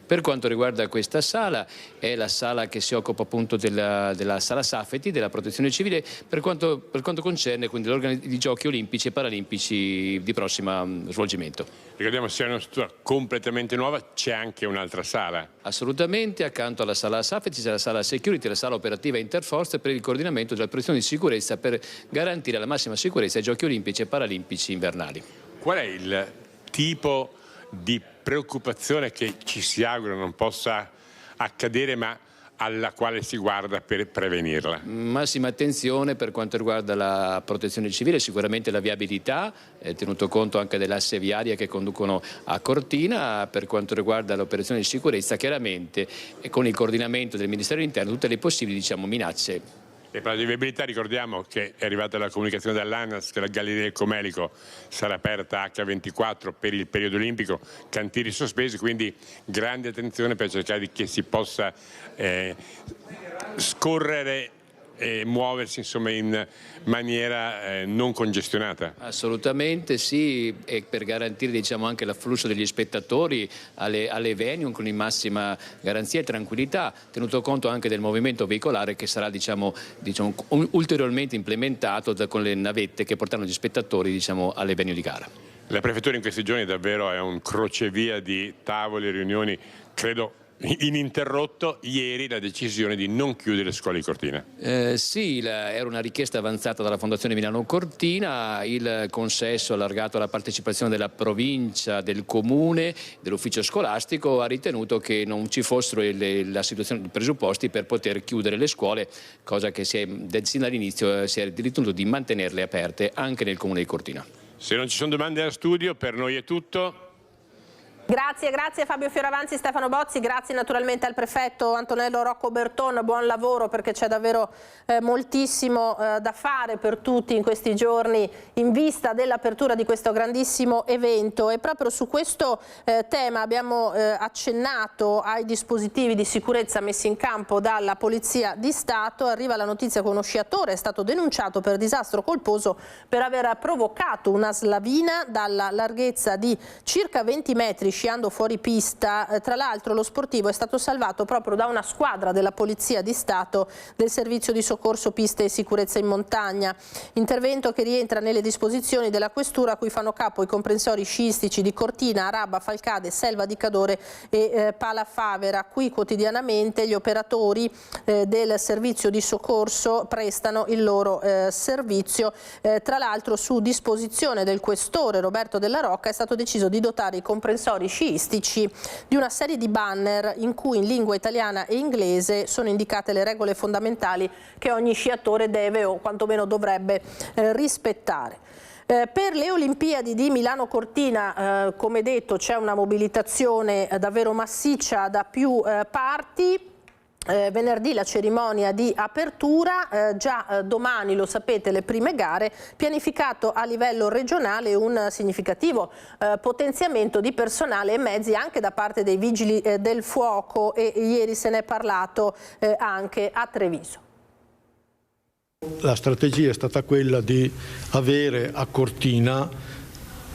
Per quanto riguarda questa sala, è la sala che si occupa appunto della sala Safety, della protezione civile, per quanto concerne quindi i giochi olimpici e paralimpici di prossimo svolgimento. Ricordiamo, sia una struttura completamente nuova, c'è anche un'altra sala. Assolutamente, accanto alla sala Safety c'è la sala Security, la sala operativa Interforce per il coordinamento della protezione di sicurezza per garantire la massima sicurezza ai giochi olimpici e paralimpici invernali. Qual è il tipo di preoccupazione che ci si augura non possa accadere, ma alla quale si guarda per prevenirla? Massima attenzione per quanto riguarda la protezione civile, sicuramente la viabilità, tenuto conto anche delle asse viarie che conducono a Cortina. Per quanto riguarda l'operazione di sicurezza, chiaramente con il coordinamento del Ministero dell'Interno tutte le possibili minacce. E per la viabilità ricordiamo che è arrivata la comunicazione dall'ANAS che la Galleria del Comelico sarà aperta H24 per il periodo olimpico, cantieri sospesi, quindi grande attenzione per cercare che si possa scorrere e muoversi insomma in maniera non congestionata. Assolutamente sì, e per garantire anche l'afflusso degli spettatori alle venue con la massima garanzia e tranquillità, tenuto conto anche del movimento veicolare che sarà ulteriormente implementato con le navette che portano gli spettatori alle venue di gara. La prefettura in questi giorni davvero è un crocevia di tavoli e riunioni, credo ininterrotto. Ieri la decisione di non chiudere le scuole di Cortina. Sì, era una richiesta avanzata dalla Fondazione Milano Cortina, il consesso allargato alla partecipazione della provincia, del comune, dell'ufficio scolastico ha ritenuto che non ci fossero la situazione di presupposti per poter chiudere le scuole, cosa che sin dall'inizio si è ritenuto di mantenerle aperte anche nel comune di Cortina. Se non ci sono domande da studio, per noi è tutto. Grazie Fabio Fioravanti, Stefano Bozzi, grazie naturalmente al prefetto Antonello Rocco Berton, buon lavoro perché c'è davvero moltissimo da fare per tutti in questi giorni in vista dell'apertura di questo grandissimo evento, e proprio su questo tema abbiamo accennato ai dispositivi di sicurezza messi in campo dalla Polizia di Stato. Arriva la notizia che uno sciatore è stato denunciato per disastro colposo per aver provocato una slavina dalla larghezza di circa 20 metri sciando fuori pista. Tra l'altro lo sportivo è stato salvato proprio da una squadra della Polizia di Stato del Servizio di Soccorso Piste e Sicurezza in Montagna. Intervento che rientra nelle disposizioni della Questura a cui fanno capo i comprensori sciistici di Cortina, Araba, Falcade, Selva di Cadore e Palafavera. Qui quotidianamente gli operatori del Servizio di Soccorso prestano il loro servizio. Tra l'altro su disposizione del Questore Roberto Della Rocca è stato deciso di dotare i comprensori sciistici di una serie di banner in cui in lingua italiana e inglese sono indicate le regole fondamentali che ogni sciatore deve o quantomeno dovrebbe rispettare. Per le Olimpiadi di Milano Cortina, come detto, c'è una mobilitazione davvero massiccia da più parti. Venerdì la cerimonia di apertura, già domani lo sapete le prime gare, pianificato a livello regionale un significativo potenziamento di personale e mezzi anche da parte dei vigili del fuoco, e ieri se ne è parlato anche a Treviso. La strategia è stata quella di avere a Cortina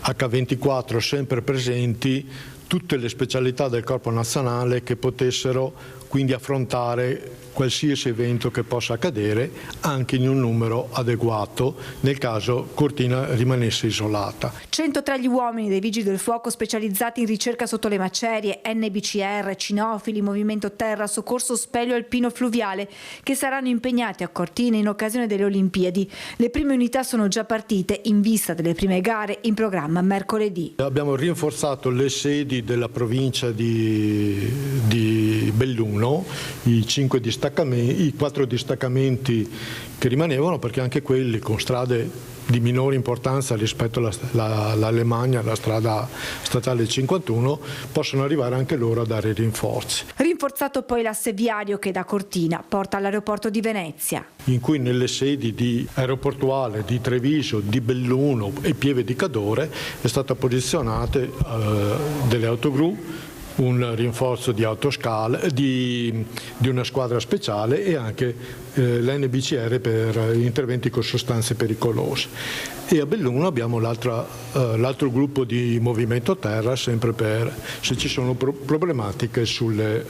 H24 sempre presenti tutte le specialità del corpo nazionale che potessero quindi affrontare qualsiasi evento che possa accadere anche in un numero adeguato nel caso Cortina rimanesse isolata. 103 gli uomini dei Vigili del Fuoco specializzati in ricerca sotto le macerie, NBCR, cinofili, movimento terra, soccorso speleo alpino fluviale che saranno impegnati a Cortina in occasione delle Olimpiadi. Le prime unità sono già partite in vista delle prime gare in programma mercoledì. Abbiamo rinforzato le sedi della provincia di Belluno, i 4 distaccamenti che rimanevano, perché anche quelli con strade di minore importanza rispetto all'Alemagna, la strada statale 51, possono arrivare anche loro a dare rinforzi. Rinforzato poi l'asse viario che da Cortina porta all'aeroporto di Venezia, in cui nelle sedi di aeroportuale di Treviso, di Belluno e Pieve di Cadore è stata posizionate delle autogru, un rinforzo di autoscala, di una squadra speciale e anche l'NBCR per interventi con sostanze pericolose. E a Belluno abbiamo l'altro gruppo di movimento terra, sempre per se ci sono problematiche sulla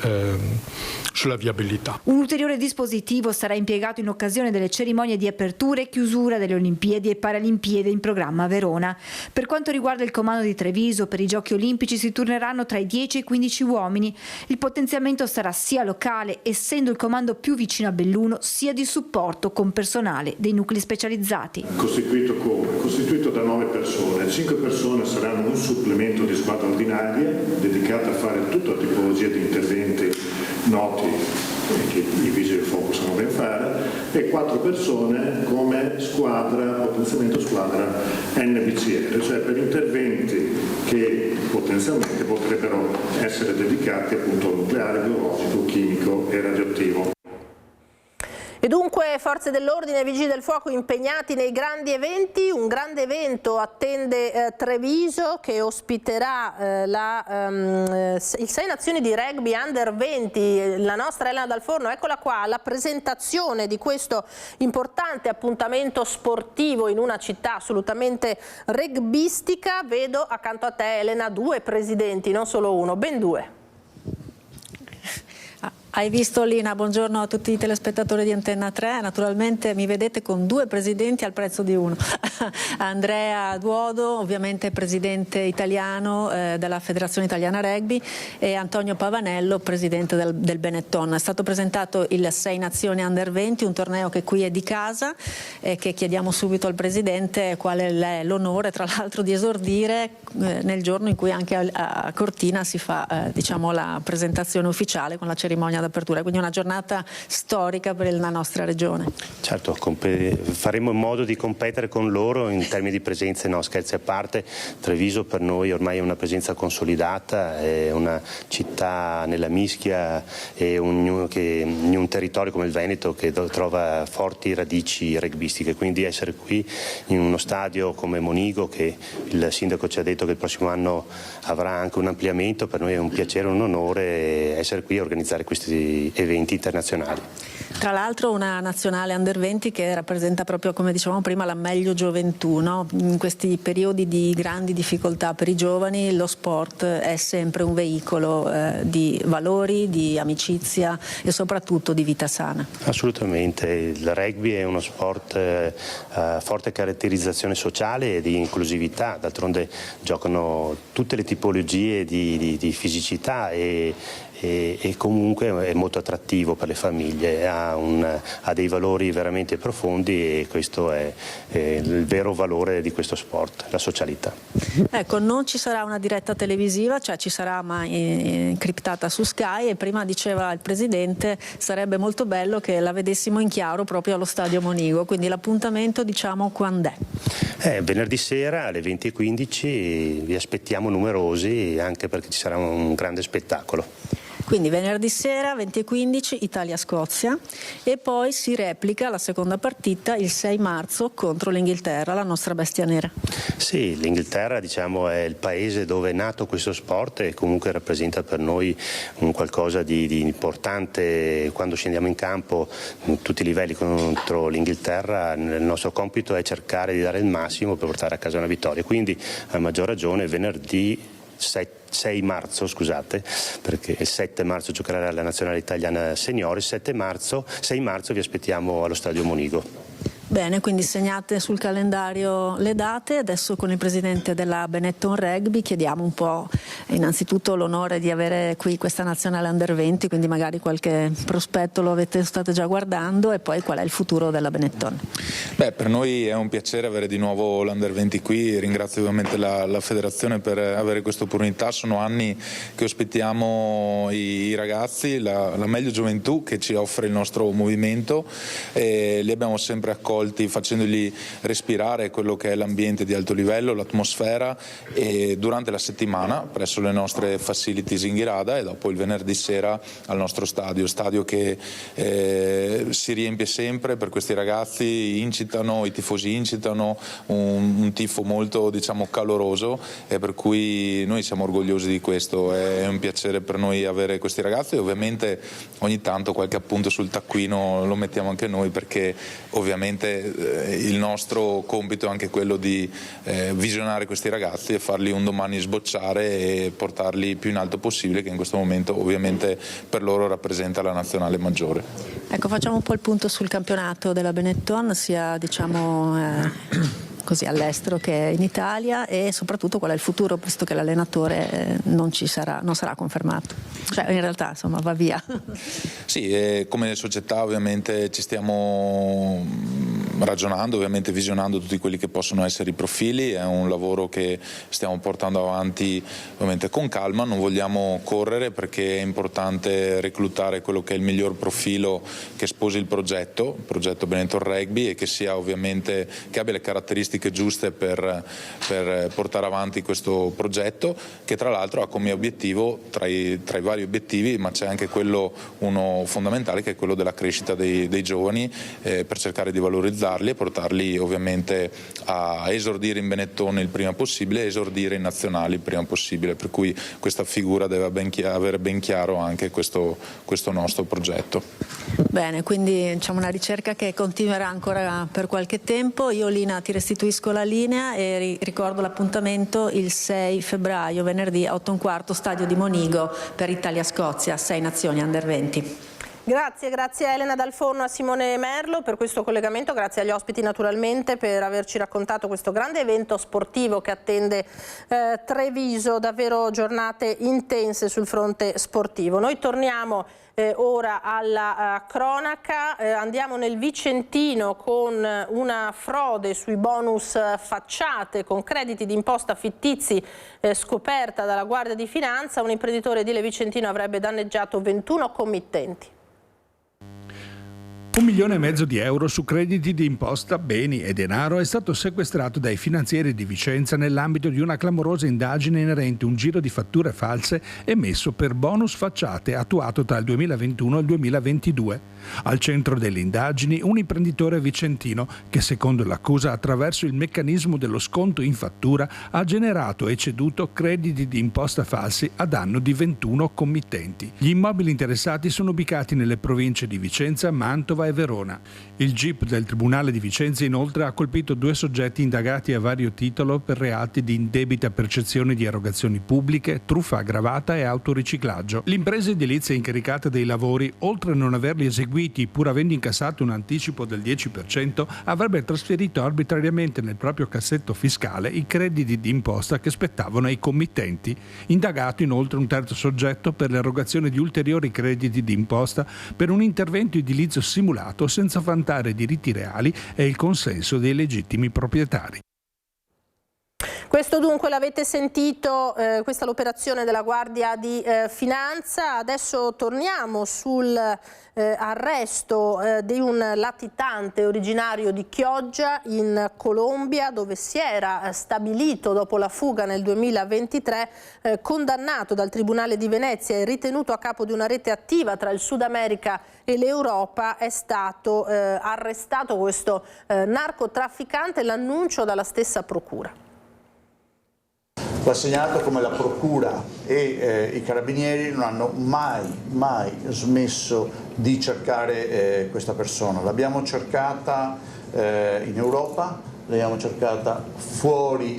viabilità. Un ulteriore dispositivo sarà impiegato in occasione delle cerimonie di apertura e chiusura delle Olimpiadi e Paralimpiadi in programma a Verona. Per quanto riguarda il comando di Treviso, per i Giochi Olimpici si turneranno tra i 10 e i 15 uomini. Il potenziamento sarà sia locale, essendo il comando più vicino a Belluno, sia di supporto con personale dei nuclei specializzati. Costituito da 9 persone, 5 persone saranno un supplemento di squadra ordinaria dedicata a fare tutta la tipologia di interventi noti che i Vigili del Fuoco sanno ben fare, e 4 persone come potenziamento squadra NBCR, cioè per interventi che potenzialmente potrebbero essere dedicati appunto al nucleare, biologico, chimico e radioattivo. E dunque forze dell'ordine e vigili del fuoco impegnati nei grandi eventi. Un grande evento attende Treviso, che ospiterà il 6 Nazioni di rugby under 20. La nostra Elena Dal Forno, eccola qua, la presentazione di questo importante appuntamento sportivo in una città assolutamente rugbistica. Vedo accanto a te, Elena, 2 presidenti, non solo uno, ben 2. Hai visto, Lina, buongiorno a tutti i telespettatori di Antenna 3, naturalmente mi vedete con 2 presidenti al prezzo di uno. Andrea Duodo, ovviamente presidente italiano della Federazione Italiana Rugby, e Antonio Pavanello, presidente del Benetton. È stato presentato il 6 Nazioni Under 20, un torneo che qui è di casa e che chiediamo subito al presidente quale è l'onore, tra l'altro, di esordire nel giorno in cui anche a Cortina si fa diciamo, la presentazione ufficiale con la cerimonia d'apertura, quindi una giornata storica per la nostra regione. Certo, faremo in modo di competere con loro in termini di presenze, no, scherzi a parte. Treviso per noi ormai è una presenza consolidata, è una città nella mischia e in un territorio come il Veneto che trova forti radici rugbistiche, quindi essere qui in uno stadio come Monigo, che il sindaco ci ha detto che il prossimo anno avrà anche un ampliamento, per noi è un piacere, un onore essere qui a organizzare questi eventi internazionali. Tra l'altro una nazionale Under 20 che rappresenta proprio, come dicevamo prima, la meglio gioventù, no? In questi periodi di grandi difficoltà per i giovani lo sport è sempre un veicolo di valori, di amicizia e soprattutto di vita sana. Assolutamente, il rugby è uno sport a forte caratterizzazione sociale e di inclusività, d'altronde giocano tutte le tipologie di fisicità e comunque è molto attrattivo per le famiglie, ha dei valori veramente profondi e questo è il vero valore di questo sport, la socialità. Ecco, non ci sarà una diretta televisiva, cioè ci sarà ma criptata su Sky, e prima diceva il Presidente sarebbe molto bello che la vedessimo in chiaro proprio allo Stadio Monigo, quindi l'appuntamento diciamo quando è? Venerdì sera alle 20:15 vi aspettiamo numerosi, anche perché ci sarà un grande spettacolo. Quindi venerdì sera 20:15 Italia-Scozia, e poi si replica la seconda partita il 6 marzo contro l'Inghilterra, la nostra bestia nera. Sì, l'Inghilterra diciamo è il paese dove è nato questo sport e comunque rappresenta per noi un qualcosa di importante. Quando scendiamo in campo in tutti i livelli contro l'Inghilterra, il nostro compito è cercare di dare il massimo per portare a casa una vittoria, quindi a maggior ragione venerdì 7 6 marzo, scusate, perché il 7 marzo giocherà la nazionale italiana seniori, 6 marzo vi aspettiamo allo Stadio Monigo. Bene, quindi segnate sul calendario le date. Adesso con il presidente della Benetton Rugby chiediamo un po' innanzitutto l'onore di avere qui questa nazionale Under 20, quindi magari qualche prospetto lo state già guardando, e poi qual è il futuro della Benetton? Per noi è un piacere avere di nuovo l'Under 20 qui, ringrazio ovviamente la federazione per avere questa opportunità. Sono anni che ospitiamo i ragazzi, la meglio gioventù che ci offre il nostro movimento, e li abbiamo sempre accolti facendogli respirare quello che è l'ambiente di alto livello, l'atmosfera, e durante la settimana presso le nostre facilities in Ghirada e dopo il venerdì sera al nostro stadio che si riempie sempre per questi ragazzi. I tifosi incitano un tifo molto caloroso, e per cui noi siamo orgogliosi di questo. È un piacere per noi avere questi ragazzi, e ovviamente ogni tanto qualche appunto sul taccuino lo mettiamo anche noi, perché ovviamente il nostro compito è anche quello di visionare questi ragazzi e farli un domani sbocciare e portarli più in alto possibile, che in questo momento ovviamente per loro rappresenta la nazionale maggiore. Ecco, facciamo un po' il punto sul campionato della Benetton, sia così all'estero che in Italia, e soprattutto qual è il futuro, visto che l'allenatore non sarà confermato, cioè in realtà insomma va via. Sì, come società ovviamente ci stiamo ragionando, ovviamente visionando tutti quelli che possono essere i profili. È un lavoro che stiamo portando avanti ovviamente con calma, non vogliamo correre, perché è importante reclutare quello che è il miglior profilo che sposi il progetto Benetton Rugby, e che sia ovviamente, che abbia le caratteristiche giuste per portare avanti questo progetto, che tra l'altro ha come obiettivo, tra i vari obiettivi, ma c'è anche uno fondamentale, che è quello della crescita dei giovani, per cercare di valorizzarli e portarli ovviamente a esordire in Benetton il prima possibile e esordire in nazionali il prima possibile, per cui questa figura deve avere ben chiaro anche questo nostro progetto. Bene, quindi una ricerca che continuerà ancora per qualche tempo. Io, Lina, ti restituisco la linea e ricordo l'appuntamento il 6 febbraio, venerdì 8:15, stadio di Monigo, per Italia-Scozia, 6 nazioni Under 20. Grazie a Elena Dal Forno, a Simone Merlo per questo collegamento, grazie agli ospiti naturalmente per averci raccontato questo grande evento sportivo che attende Treviso, davvero giornate intense sul fronte sportivo. Noi torniamo ora alla cronaca, andiamo nel Vicentino con una frode sui bonus facciate con crediti d'imposta fittizi scoperta dalla Guardia di Finanza. Un imprenditore edile vicentino avrebbe danneggiato 21 committenti. 1,5 milioni di euro su crediti di imposta, beni e denaro è stato sequestrato dai finanzieri di Vicenza nell'ambito di una clamorosa indagine inerente un giro di fatture false emesso per bonus facciate attuato tra il 2021 e il 2022. Al centro delle indagini un imprenditore vicentino che, secondo l'accusa, attraverso il meccanismo dello sconto in fattura ha generato e ceduto crediti di imposta falsi a danno di 21 committenti. Gli immobili interessati sono ubicati nelle province di Vicenza, Mantova e Verona. Il GIP del Tribunale di Vicenza inoltre ha colpito 2 soggetti indagati a vario titolo per reati di indebita percezione di erogazioni pubbliche, truffa aggravata e autoriciclaggio. L'impresa edilizia incaricata dei lavori, oltre a non averli eseguiti pur avendo incassato un anticipo del 10%, avrebbe trasferito arbitrariamente nel proprio cassetto fiscale i crediti di imposta che spettavano ai committenti. Indagato inoltre un terzo soggetto per l'erogazione di ulteriori crediti di imposta per un intervento edilizio simulato senza vantare diritti reali e il consenso dei legittimi proprietari. Questo dunque l'avete sentito, questa è l'operazione della Guardia di Finanza. Adesso torniamo sull'arresto di un latitante originario di Chioggia in Colombia, dove si era stabilito dopo la fuga nel 2023, condannato dal Tribunale di Venezia e ritenuto a capo di una rete attiva tra il Sud America e l'Europa. È stato arrestato questo narcotrafficante, l'annuncio dalla stessa Procura. Va segnalato come la Procura e i Carabinieri non hanno mai smesso di cercare questa persona. L'abbiamo cercata in Europa, l'abbiamo cercata fuori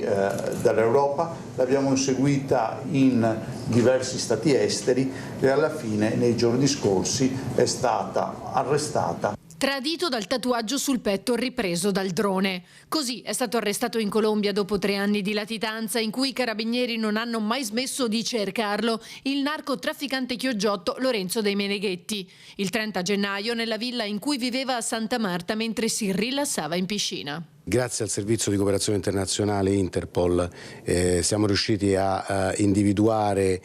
dall'Europa, l'abbiamo inseguita in diversi stati esteri e alla fine nei giorni scorsi è stata arrestata. Tradito dal tatuaggio sul petto ripreso dal drone. Così è stato arrestato in Colombia dopo 3 anni di latitanza in cui i carabinieri non hanno mai smesso di cercarlo, il narcotrafficante chioggiotto Lorenzo dei Meneghetti. Il 30 gennaio nella villa in cui viveva a Santa Marta mentre si rilassava in piscina. Grazie al servizio di cooperazione internazionale Interpol siamo riusciti a individuare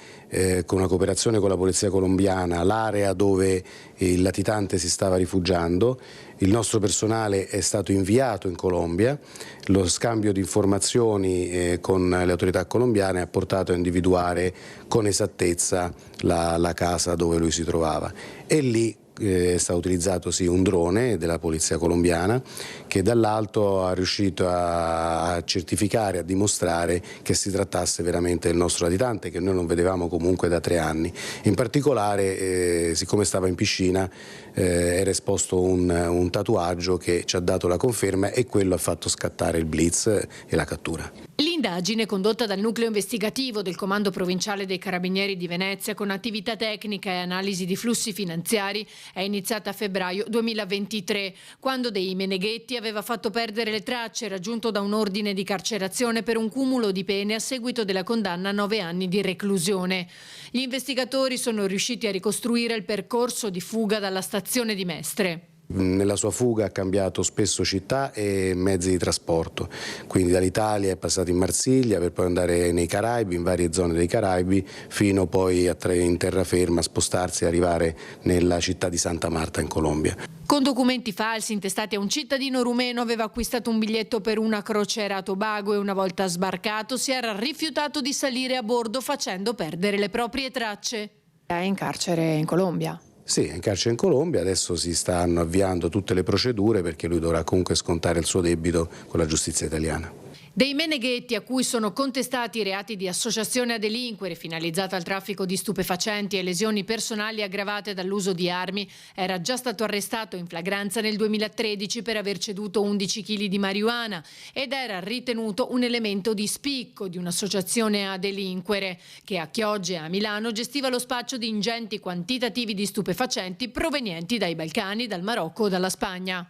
con una cooperazione con la polizia colombiana l'area dove il latitante si stava rifugiando. Il nostro personale è stato inviato in Colombia, lo scambio di informazioni con le autorità colombiane ha portato a individuare con esattezza la casa dove lui si trovava e lì è stato utilizzato un drone della polizia colombiana che dall'alto è riuscito a certificare, a dimostrare che si trattasse veramente del nostro latitante che noi non vedevamo comunque da 3 anni. In particolare, siccome stava in piscina, era esposto un tatuaggio che ci ha dato la conferma e quello ha fatto scattare il blitz e la cattura. L'indagine condotta dal nucleo investigativo del Comando Provinciale dei Carabinieri di Venezia con attività tecnica e analisi di flussi finanziari è iniziata a febbraio 2023, quando dei Meneghetti aveva fatto perdere le tracce raggiunto da un ordine di carcerazione per un cumulo di pene a seguito della condanna a 9 anni di reclusione. Gli investigatori sono riusciti a ricostruire il percorso di fuga dalla stazione di Mestre. Nella sua fuga ha cambiato spesso città e mezzi di trasporto, quindi dall'Italia è passato in Marsiglia per poi andare nei Caraibi, in varie zone dei Caraibi, fino poi in terraferma a spostarsi e arrivare nella città di Santa Marta in Colombia. Con documenti falsi intestati a un cittadino rumeno aveva acquistato un biglietto per una crociera a Tobago e una volta sbarcato si era rifiutato di salire a bordo facendo perdere le proprie tracce. È in carcere in Colombia. Sì, è in carcere in Colombia, adesso si stanno avviando tutte le procedure perché lui dovrà comunque scontare il suo debito con la giustizia italiana. Dei Meneghetti, a cui sono contestati i reati di associazione a delinquere finalizzata al traffico di stupefacenti e lesioni personali aggravate dall'uso di armi, era già stato arrestato in flagranza nel 2013 per aver ceduto 11 kg di marijuana ed era ritenuto un elemento di spicco di un'associazione a delinquere che a Chioggia e a Milano gestiva lo spaccio di ingenti quantitativi di stupefacenti provenienti dai Balcani, dal Marocco o dalla Spagna.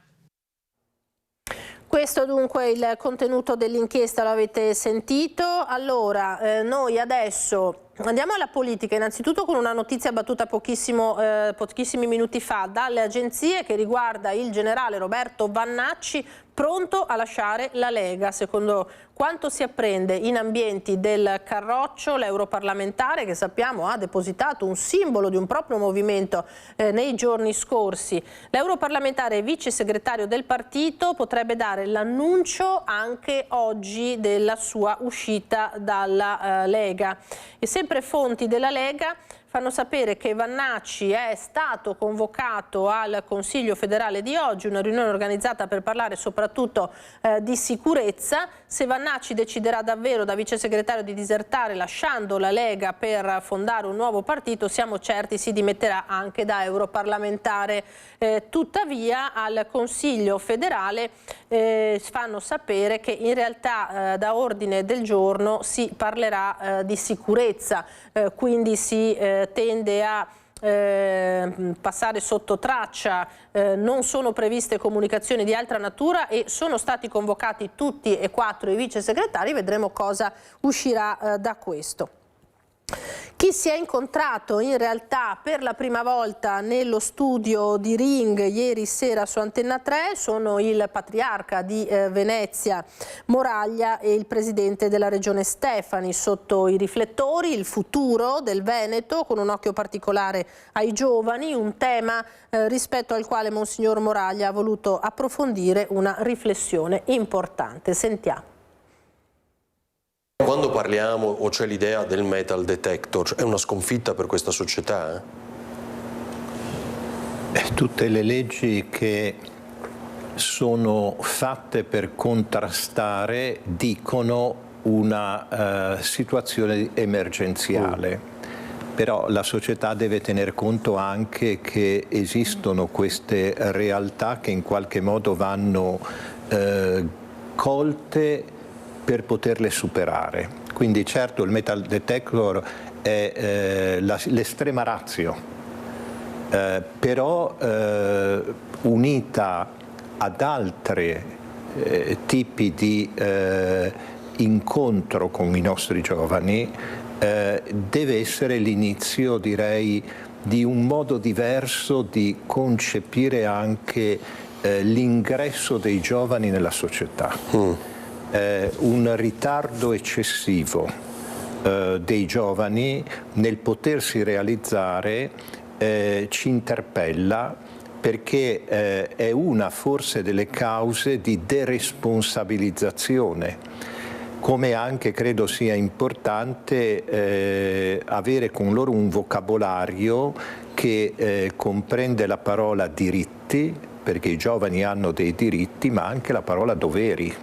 Questo dunque il contenuto dell'inchiesta, l'avete sentito. Allora, noi adesso andiamo alla politica, innanzitutto con una notizia battuta pochissimi minuti fa dalle agenzie che riguarda il generale Roberto Vannacci pronto a lasciare la Lega. Secondo quanto si apprende in ambienti del Carroccio, l'europarlamentare che sappiamo ha depositato un simbolo di un proprio movimento nei giorni scorsi. L'europarlamentare vice segretario del partito potrebbe dare l'annuncio anche oggi della sua uscita dalla Lega. E sempre fonti della Lega fanno sapere che Vannacci è stato convocato al Consiglio federale di oggi, una riunione organizzata per parlare soprattutto di sicurezza. Se Vannacci deciderà davvero da vice segretario di disertare lasciando la Lega per fondare un nuovo partito, siamo certi si dimetterà anche da europarlamentare. Tuttavia al Consiglio federale fanno sapere che in realtà da ordine del giorno si parlerà di sicurezza, quindi si tende a passare sotto traccia, non sono previste comunicazioni di altra natura e sono stati convocati tutti e 4 i vice segretari, vedremo cosa uscirà da questo. Chi si è incontrato in realtà per la prima volta nello studio di Ring ieri sera su Antenna 3 sono il patriarca di Venezia Moraglia e il presidente della regione Stefani. Sotto i riflettori il futuro del Veneto con un occhio particolare ai giovani, un tema rispetto al quale Monsignor Moraglia ha voluto approfondire una riflessione importante. Sentiamo. Quando parliamo o c'è l'idea del metal detector, è una sconfitta per questa società? Tutte le leggi che sono fatte per contrastare dicono una situazione emergenziale, però la società deve tener conto anche che esistono queste realtà che in qualche modo vanno colte per poterle superare. Quindi certo il metal detector è l'estrema ratio, però unita ad altri tipi di incontro con i nostri giovani deve essere l'inizio, direi, di un modo diverso di concepire anche l'ingresso dei giovani nella società. Un ritardo eccessivo dei giovani nel potersi realizzare ci interpella, perché è una forse delle cause di deresponsabilizzazione. Come anche credo sia importante avere con loro un vocabolario che comprende la parola diritti, perché i giovani hanno dei diritti, ma anche la parola doveri,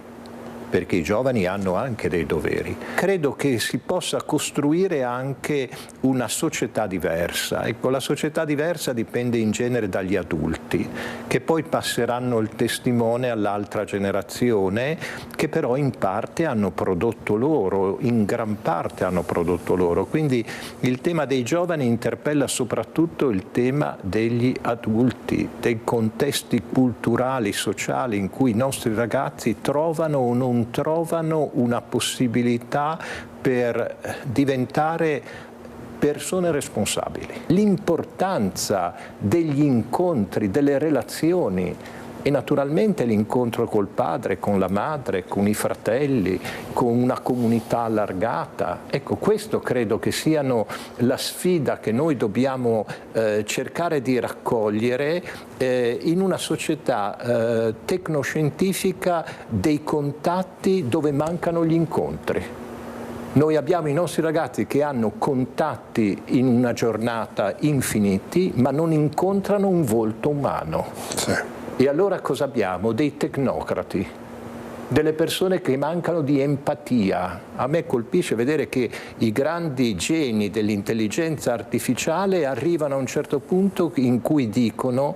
perché i giovani hanno anche dei doveri. Credo che si possa costruire anche una società diversa. Ecco, la società diversa dipende in genere dagli adulti, che poi passeranno il testimone all'altra generazione, che però in parte hanno prodotto loro, in gran parte hanno prodotto loro. Quindi il tema dei giovani interpella soprattutto il tema degli adulti, dei contesti culturali, sociali in cui i nostri ragazzi trovano o non trovano una possibilità per diventare persone responsabili. L'importanza degli incontri, delle relazioni, e naturalmente l'incontro col padre, con la madre, con i fratelli, con una comunità allargata. Ecco, questo credo che siano la sfida che noi dobbiamo cercare di raccogliere in una società tecnoscientifica dei contatti dove mancano gli incontri. Noi abbiamo i nostri ragazzi che hanno contatti in una giornata infiniti, ma non incontrano un volto umano. Sì. E allora cosa abbiamo? Dei tecnocrati, delle persone che mancano di empatia. A me colpisce vedere che i grandi geni dell'intelligenza artificiale arrivano a un certo punto in cui dicono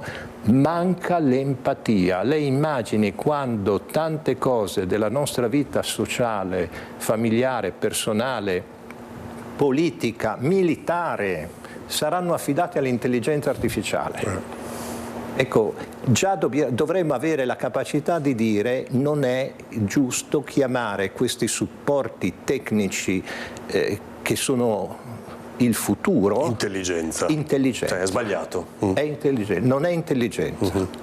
manca l'empatia. Lei immagini quando tante cose della nostra vita sociale, familiare, personale, politica, militare saranno affidate all'intelligenza artificiale. Ecco, già dovremmo avere la capacità di dire non è giusto chiamare questi supporti tecnici che sono il futuro intelligenza. Cioè, è sbagliato. È intelligenza, non è intelligenza.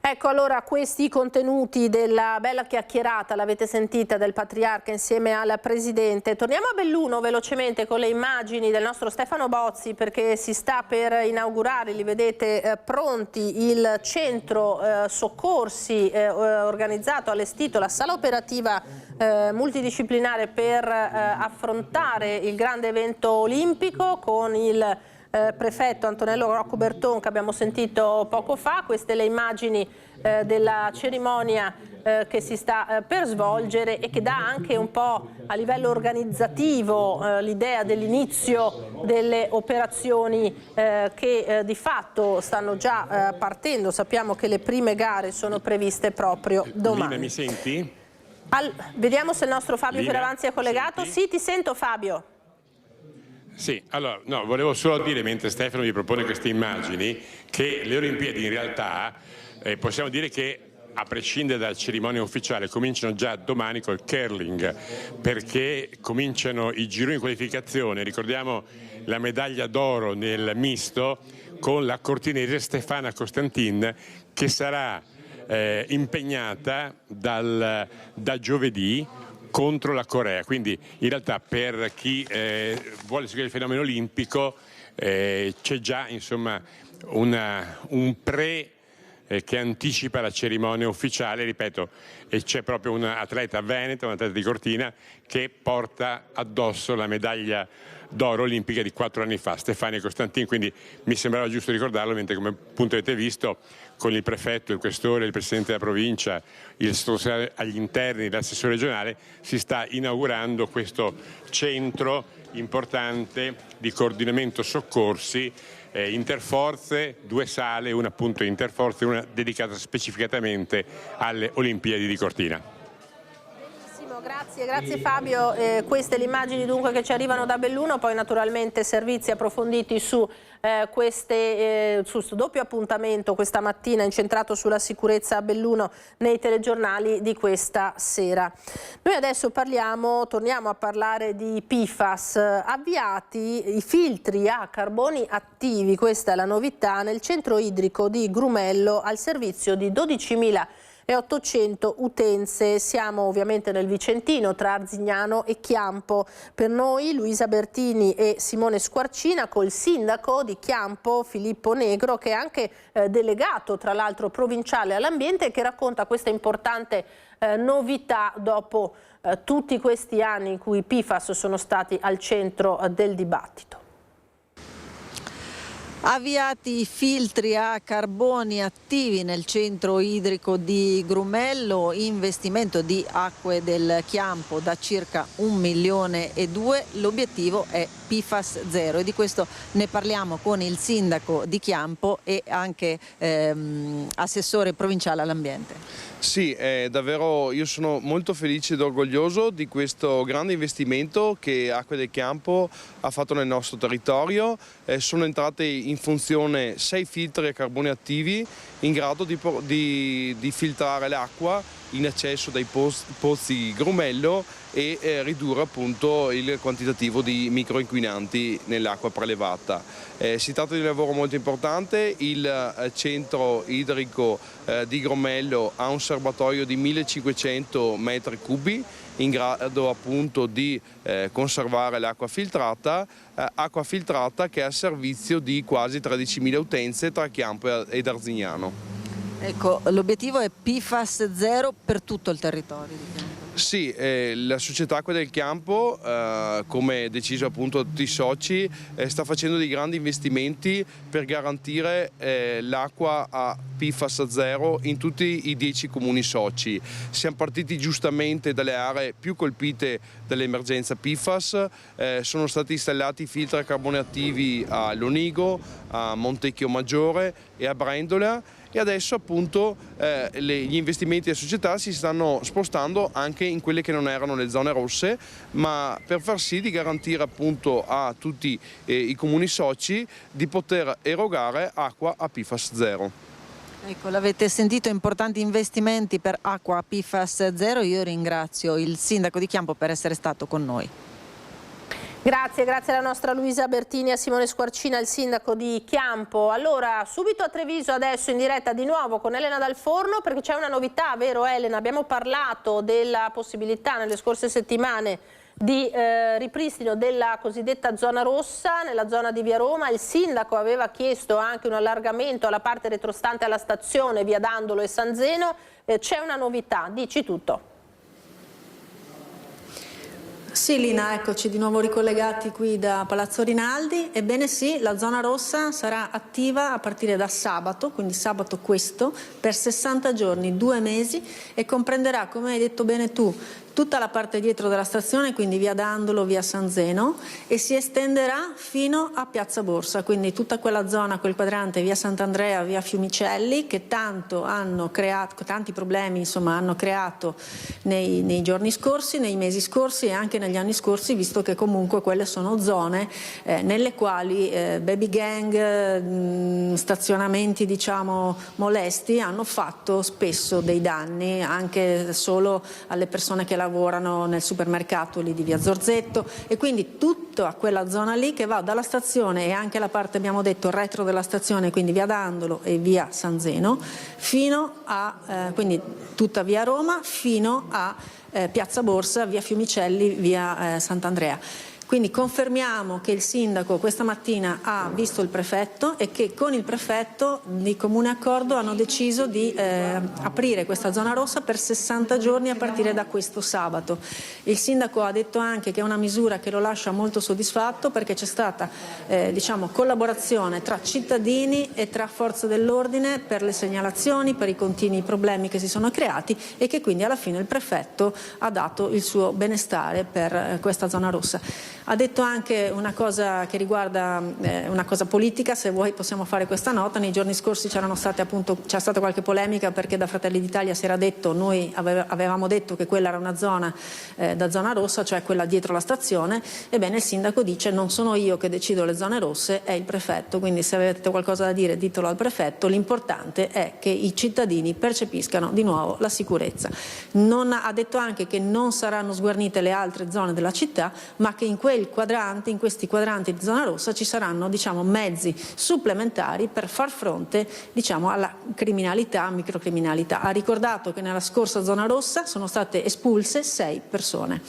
Ecco, allora questi contenuti della bella chiacchierata, l'avete sentita, del Patriarca insieme al Presidente. Torniamo a Belluno velocemente con le immagini del nostro Stefano Bozzi, perché si sta per inaugurare, li vedete pronti, il centro soccorsi organizzato, allestito, la sala operativa multidisciplinare per affrontare il grande evento olimpico, con il prefetto Antonello Rocco Berton che abbiamo sentito poco fa. Queste le immagini della cerimonia che si sta per svolgere e che dà anche un po' a livello organizzativo l'idea dell'inizio delle operazioni che di fatto stanno già partendo. Sappiamo che le prime gare sono previste proprio domani. Lina, mi senti? Vediamo se il nostro Fabio Lina, Fioravanti è collegato. senti? Sì, ti sento Fabio. Sì, allora, no, volevo solo dire, mentre Stefano mi propone queste immagini, che le Olimpiadi in realtà possiamo dire che, a prescindere dalla cerimonia ufficiale, cominciano già domani col curling, perché cominciano i gironi di qualificazione. Ricordiamo la medaglia d'oro nel misto con la cortinese Stefana Costantin, che sarà impegnata da giovedì contro la Corea. Quindi in realtà per chi vuole seguire il fenomeno olimpico c'è già insomma un pre che anticipa la cerimonia ufficiale, ripeto, e c'è proprio un atleta veneta, un atleta di Cortina, che porta addosso la medaglia d'oro olimpica di 4 anni fa, Stefania Costantin, quindi mi sembrava giusto ricordarlo, mentre come appunto avete visto con il prefetto, il questore, il presidente della provincia, il sottosegretario agli interni, l'assessore regionale, si sta inaugurando questo centro importante di coordinamento soccorsi, interforze, 2 sale, una appunto interforze e una dedicata specificatamente alle Olimpiadi di Cortina. Grazie Fabio, queste le immagini dunque che ci arrivano da Belluno, poi naturalmente servizi approfonditi su questo doppio appuntamento questa mattina incentrato sulla sicurezza a Belluno nei telegiornali di questa sera. Noi adesso torniamo a parlare di PFAS, avviati i filtri a carboni attivi, questa è la novità, nel centro idrico di Grumello al servizio di 12.800 utenze. Siamo ovviamente nel Vicentino, tra Arzignano e Chiampo. Per noi Luisa Bertini e Simone Squarcina col sindaco di Chiampo Filippo Negro, che è anche delegato tra l'altro provinciale all'ambiente e che racconta questa importante novità dopo tutti questi anni in cui i PFAS sono stati al centro del dibattito. Avviati i filtri a carboni attivi nel centro idrico di Grumello, investimento di Acque del Chiampo da circa 1,2 milioni, l'obiettivo è PFAS zero e di questo ne parliamo con il sindaco di Chiampo e anche assessore provinciale all'ambiente. Sì, davvero io sono molto felice ed orgoglioso di questo grande investimento che Acque del Chiampo ha fatto nel nostro territorio. Sono entrate in funzione 6 filtri a carboni attivi in grado di filtrare l'acqua in eccesso dai pozzi Grumello e ridurre appunto il quantitativo di microinquinanti nell'acqua prelevata. Si tratta di un lavoro molto importante, il centro idrico di Grumello ha un serbatoio di 1500 metri cubi in grado appunto di conservare l'acqua filtrata che è a servizio di quasi 13.000 utenze tra Chiampo ed Arzignano. Ecco, l'obiettivo è PFAS zero per tutto il territorio di Chiampo. Sì, la società Acque del Chiampo, come deciso appunto da tutti i soci, sta facendo dei grandi investimenti per garantire l'acqua a PFAS zero in tutti i 10 comuni soci. Siamo partiti giustamente dalle aree più colpite dall'emergenza PFAS, sono stati installati filtri a carboni attivi a Lonigo, a Montecchio Maggiore e a Brendola. E adesso appunto gli investimenti della società si stanno spostando anche in quelle che non erano le zone rosse, ma per far sì di garantire appunto a tutti i comuni soci di poter erogare acqua a PFAS zero. Ecco, l'avete sentito, importanti investimenti per acqua a PFAS zero. Io ringrazio il sindaco di Chiampo per essere stato con noi. Grazie alla nostra Luisa Bertini e a Simone Squarcina, il sindaco di Chiampo. Allora, subito a Treviso adesso in diretta di nuovo con Elena Dal Forno, perché c'è una novità, vero Elena? Abbiamo parlato della possibilità nelle scorse settimane di ripristino della cosiddetta zona rossa nella zona di Via Roma. Il sindaco aveva chiesto anche un allargamento alla parte retrostante alla stazione via Dandolo e San Zeno. C'è una novità, dici tutto. Sì Lina, eccoci di nuovo ricollegati qui da Palazzo Rinaldi. Ebbene sì, la zona rossa sarà attiva a partire da sabato, quindi sabato questo, per 60 giorni, 2 mesi, e comprenderà, come hai detto bene tu, tutta la parte dietro della stazione, quindi via Dandolo, via San Zeno, e si estenderà fino a Piazza Borsa, quindi tutta quella zona, quel quadrante, via Sant'Andrea, via Fiumicelli, che tanto hanno creato, tanti problemi insomma hanno creato nei giorni scorsi, nei mesi scorsi e anche negli anni scorsi, visto che comunque quelle sono zone nelle quali baby gang, stazionamenti diciamo molesti hanno fatto spesso dei danni anche solo alle persone che lavorano nel supermercato lì di via Zorzetto, e quindi tutta quella zona lì che va dalla stazione e anche la parte, abbiamo detto, retro della stazione, quindi via Dandolo e via San Zeno, fino a quindi tutta via Roma fino a Piazza Borsa, via Fiumicelli, via Sant'Andrea. Quindi confermiamo che il sindaco questa mattina ha visto il prefetto e che con il prefetto di comune accordo hanno deciso di aprire questa zona rossa per 60 giorni a partire da questo sabato. Il sindaco ha detto anche che è una misura che lo lascia molto soddisfatto, perché c'è stata collaborazione tra cittadini e tra forze dell'ordine per le segnalazioni, per i continui problemi che si sono creati, e che quindi alla fine il prefetto ha dato il suo benestare per questa zona rossa. Ha detto anche una cosa che riguarda una cosa politica, se vuoi possiamo fare questa nota. Nei giorni scorsi c'era stata qualche polemica perché da Fratelli d'Italia si era detto, noi avevamo detto che quella era una zona da zona rossa, cioè quella dietro la stazione. Ebbene, il sindaco dice: non sono io che decido le zone rosse, è il prefetto, quindi se avete qualcosa da dire ditelo al prefetto, l'importante è che i cittadini percepiscano di nuovo la sicurezza. Ha detto anche che non saranno sguarnite le altre zone della città, ma che in questi quadranti di zona rossa ci saranno mezzi supplementari per far fronte alla criminalità, microcriminalità. Ha ricordato che nella scorsa zona rossa sono state espulse 6 persone.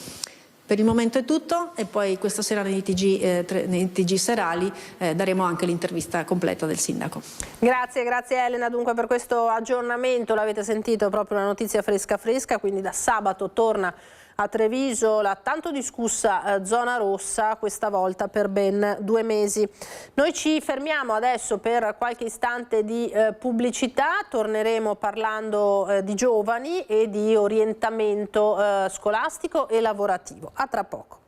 Per il momento è tutto, e poi questa sera nei TG serali daremo anche l'intervista completa del sindaco. Grazie Elena dunque per questo aggiornamento. L'avete sentito, proprio una notizia fresca, quindi da sabato torna a Treviso la tanto discussa zona rossa, questa volta per ben 2 mesi. Noi ci fermiamo adesso per qualche istante di pubblicità, torneremo parlando di giovani e di orientamento scolastico e lavorativo. A tra poco.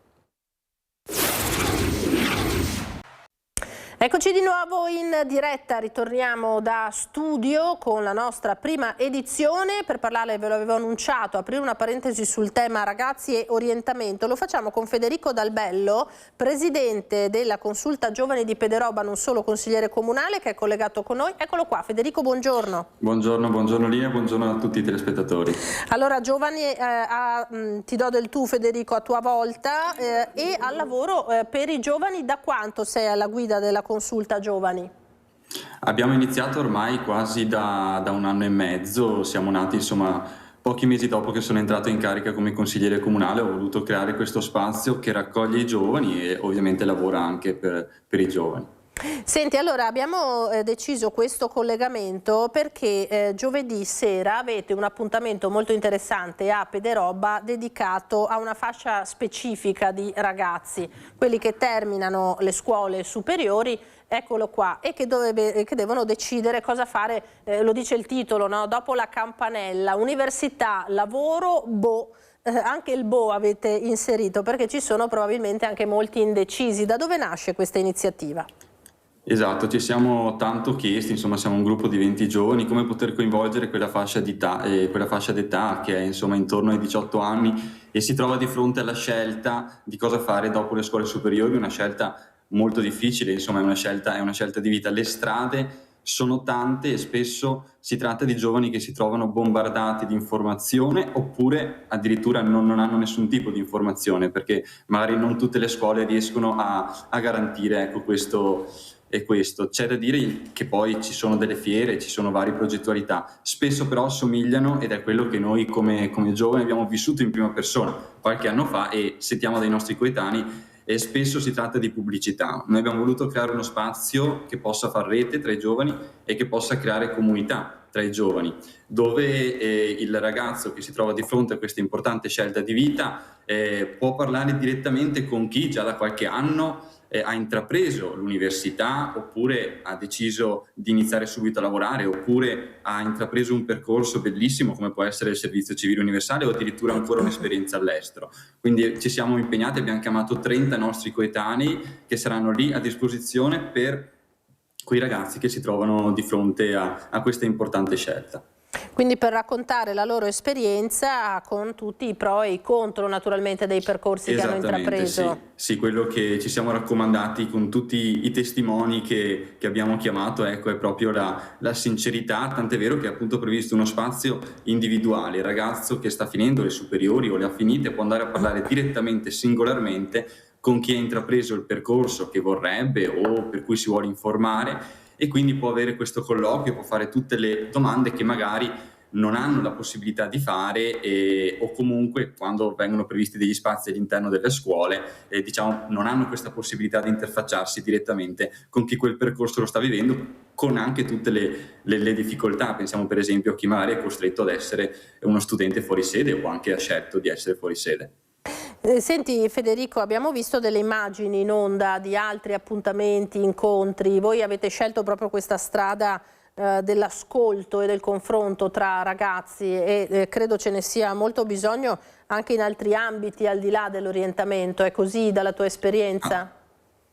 Eccoci di nuovo in diretta, ritorniamo da studio con la nostra prima edizione per parlare, ve lo avevo annunciato, aprire una parentesi sul tema ragazzi e orientamento. Lo facciamo con Federico Dalbello, presidente della Consulta Giovani di Pederoba, non solo consigliere comunale, che è collegato con noi. Eccolo qua, Federico, buongiorno. Buongiorno Lina, buongiorno a tutti i telespettatori. Allora, giovani, ti do del tu Federico a tua volta, e al lavoro per i giovani da quanto sei alla guida della Consulta Giovani? Abbiamo iniziato ormai quasi da 1 anno e mezzo, siamo nati pochi mesi dopo che sono entrato in carica come consigliere comunale. Ho voluto creare questo spazio che raccoglie i giovani e ovviamente lavora anche per i giovani. Senti, allora abbiamo deciso questo collegamento perché giovedì sera avete un appuntamento molto interessante a Pederoba dedicato a una fascia specifica di ragazzi, quelli che terminano le scuole superiori, eccolo qua, e che devono decidere cosa fare, lo dice il titolo, no? Dopo la campanella, università, lavoro, anche il avete inserito perché ci sono probabilmente anche molti indecisi. Da dove nasce questa iniziativa? Esatto, ci siamo tanto chiesti, siamo un gruppo di 20 giovani, come poter coinvolgere quella fascia d'età che è intorno ai 18 anni e si trova di fronte alla scelta di cosa fare dopo le scuole superiori, una scelta molto difficile, è una scelta di vita. Le strade sono tante e spesso si tratta di giovani che si trovano bombardati di informazione oppure addirittura non hanno nessun tipo di informazione, perché magari non tutte le scuole riescono a garantire questo. C'è da dire che poi ci sono delle fiere, ci sono varie progettualità, spesso però somigliano, ed è quello che noi come giovani abbiamo vissuto in prima persona qualche anno fa e sentiamo dai nostri coetanei, e spesso si tratta di pubblicità. Noi abbiamo voluto creare uno spazio che possa far rete tra i giovani e che possa creare comunità tra i giovani, dove il ragazzo che si trova di fronte a questa importante scelta di vita può parlare direttamente con chi già da qualche anno ha intrapreso l'università, oppure ha deciso di iniziare subito a lavorare, oppure ha intrapreso un percorso bellissimo come può essere il servizio civile universale o addirittura ancora un'esperienza all'estero. Quindi ci siamo impegnati, abbiamo chiamato 30 nostri coetanei che saranno lì a disposizione per quei ragazzi che si trovano di fronte a questa importante scelta. Quindi per raccontare la loro esperienza con tutti i pro e i contro naturalmente dei percorsi che hanno intrapreso. Sì, quello che ci siamo raccomandati con tutti i testimoni che abbiamo chiamato, è proprio la sincerità, tant'è vero che è appunto previsto uno spazio individuale. Il ragazzo che sta finendo le superiori o le ha finite può andare a parlare direttamente, singolarmente, con chi ha intrapreso il percorso che vorrebbe o per cui si vuole informare, e quindi può avere questo colloquio, può fare tutte le domande che magari non hanno la possibilità di fare o comunque quando vengono previsti degli spazi all'interno delle scuole diciamo non hanno questa possibilità di interfacciarsi direttamente con chi quel percorso lo sta vivendo, con anche tutte le difficoltà. Pensiamo per esempio a chi magari è costretto ad essere uno studente fuori sede o anche ha scelto di essere fuori sede. Senti Federico, abbiamo visto delle immagini in onda di altri appuntamenti, incontri. Voi avete scelto proprio questa strada dell'ascolto e del confronto tra ragazzi e credo ce ne sia molto bisogno anche in altri ambiti al di là dell'orientamento. È così dalla tua esperienza?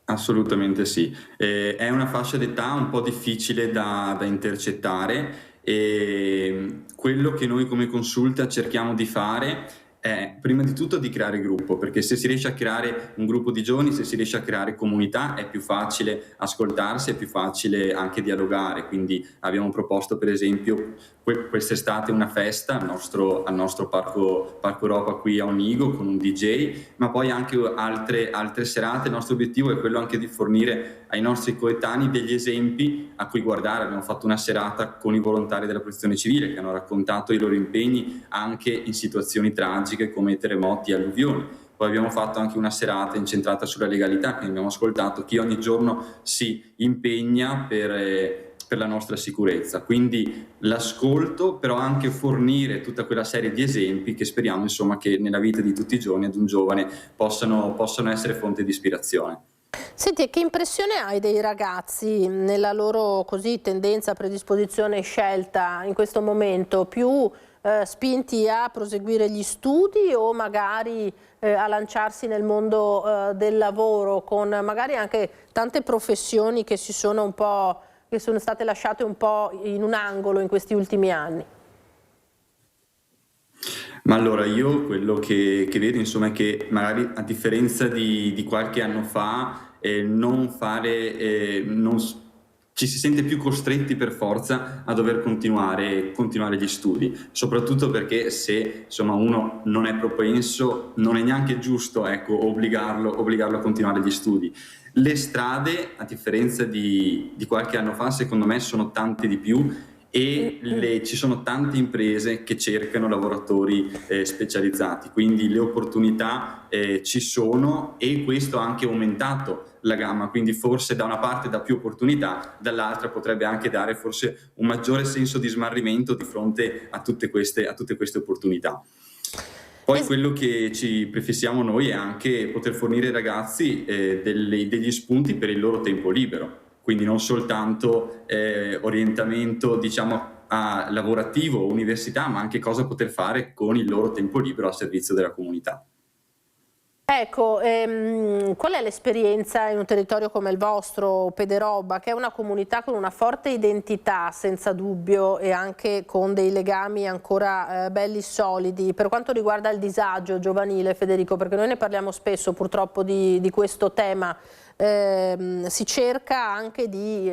Assolutamente sì. È una fascia d'età un po' difficile da intercettare e quello che noi come Consulta cerchiamo di fare è prima di tutto di creare gruppo, perché se si riesce a creare un gruppo di giovani, se si riesce a creare comunità è più facile ascoltarsi, è più facile anche dialogare. Quindi abbiamo proposto per esempio quest'estate una festa al nostro Parco Europa qui a Onigo con un DJ, ma poi anche altre serate. Il nostro obiettivo è quello anche di fornire ai nostri coetanei degli esempi a cui guardare. Abbiamo fatto una serata con i volontari della Protezione Civile che hanno raccontato i loro impegni anche in situazioni tragiche come terremoti e alluvioni. Poi abbiamo fatto anche una serata incentrata sulla legalità, quindi abbiamo ascoltato chi ogni giorno si impegna per la nostra sicurezza. Quindi l'ascolto, però anche fornire tutta quella serie di esempi che speriamo insomma che nella vita di tutti i giorni ad un giovane possano essere fonte di ispirazione. Senti, che impressione hai dei ragazzi nella loro così tendenza, predisposizione e scelta in questo momento? Più spinti a proseguire gli studi o magari a lanciarsi nel mondo del lavoro, con magari anche tante professioni che sono state lasciate un po' in un angolo in questi ultimi anni? Ma allora io quello che vedo insomma è che magari a differenza di qualche anno fa ci si sente più costretti per forza a dover continuare gli studi, soprattutto perché se insomma uno non è propenso non è neanche giusto obbligarlo a continuare gli studi. Le strade, a differenza di qualche anno fa, secondo me sono tante di più e ci sono tante imprese che cercano lavoratori specializzati, quindi le opportunità ci sono e questo ha anche aumentato la gamma, quindi forse da una parte dà più opportunità, dall'altra potrebbe anche dare forse un maggiore senso di smarrimento di fronte a tutte queste opportunità. Poi quello che ci prefissiamo noi è anche poter fornire ai ragazzi degli spunti per il loro tempo libero. Quindi non soltanto orientamento diciamo lavorativo o università, ma anche cosa poter fare con il loro tempo libero a servizio della comunità. Ecco, qual è l'esperienza in un territorio come il vostro, Pederobba, che è una comunità con una forte identità senza dubbio e anche con dei legami ancora belli solidi, per quanto riguarda il disagio giovanile, Federico, perché noi ne parliamo spesso purtroppo di questo tema. Si cerca anche di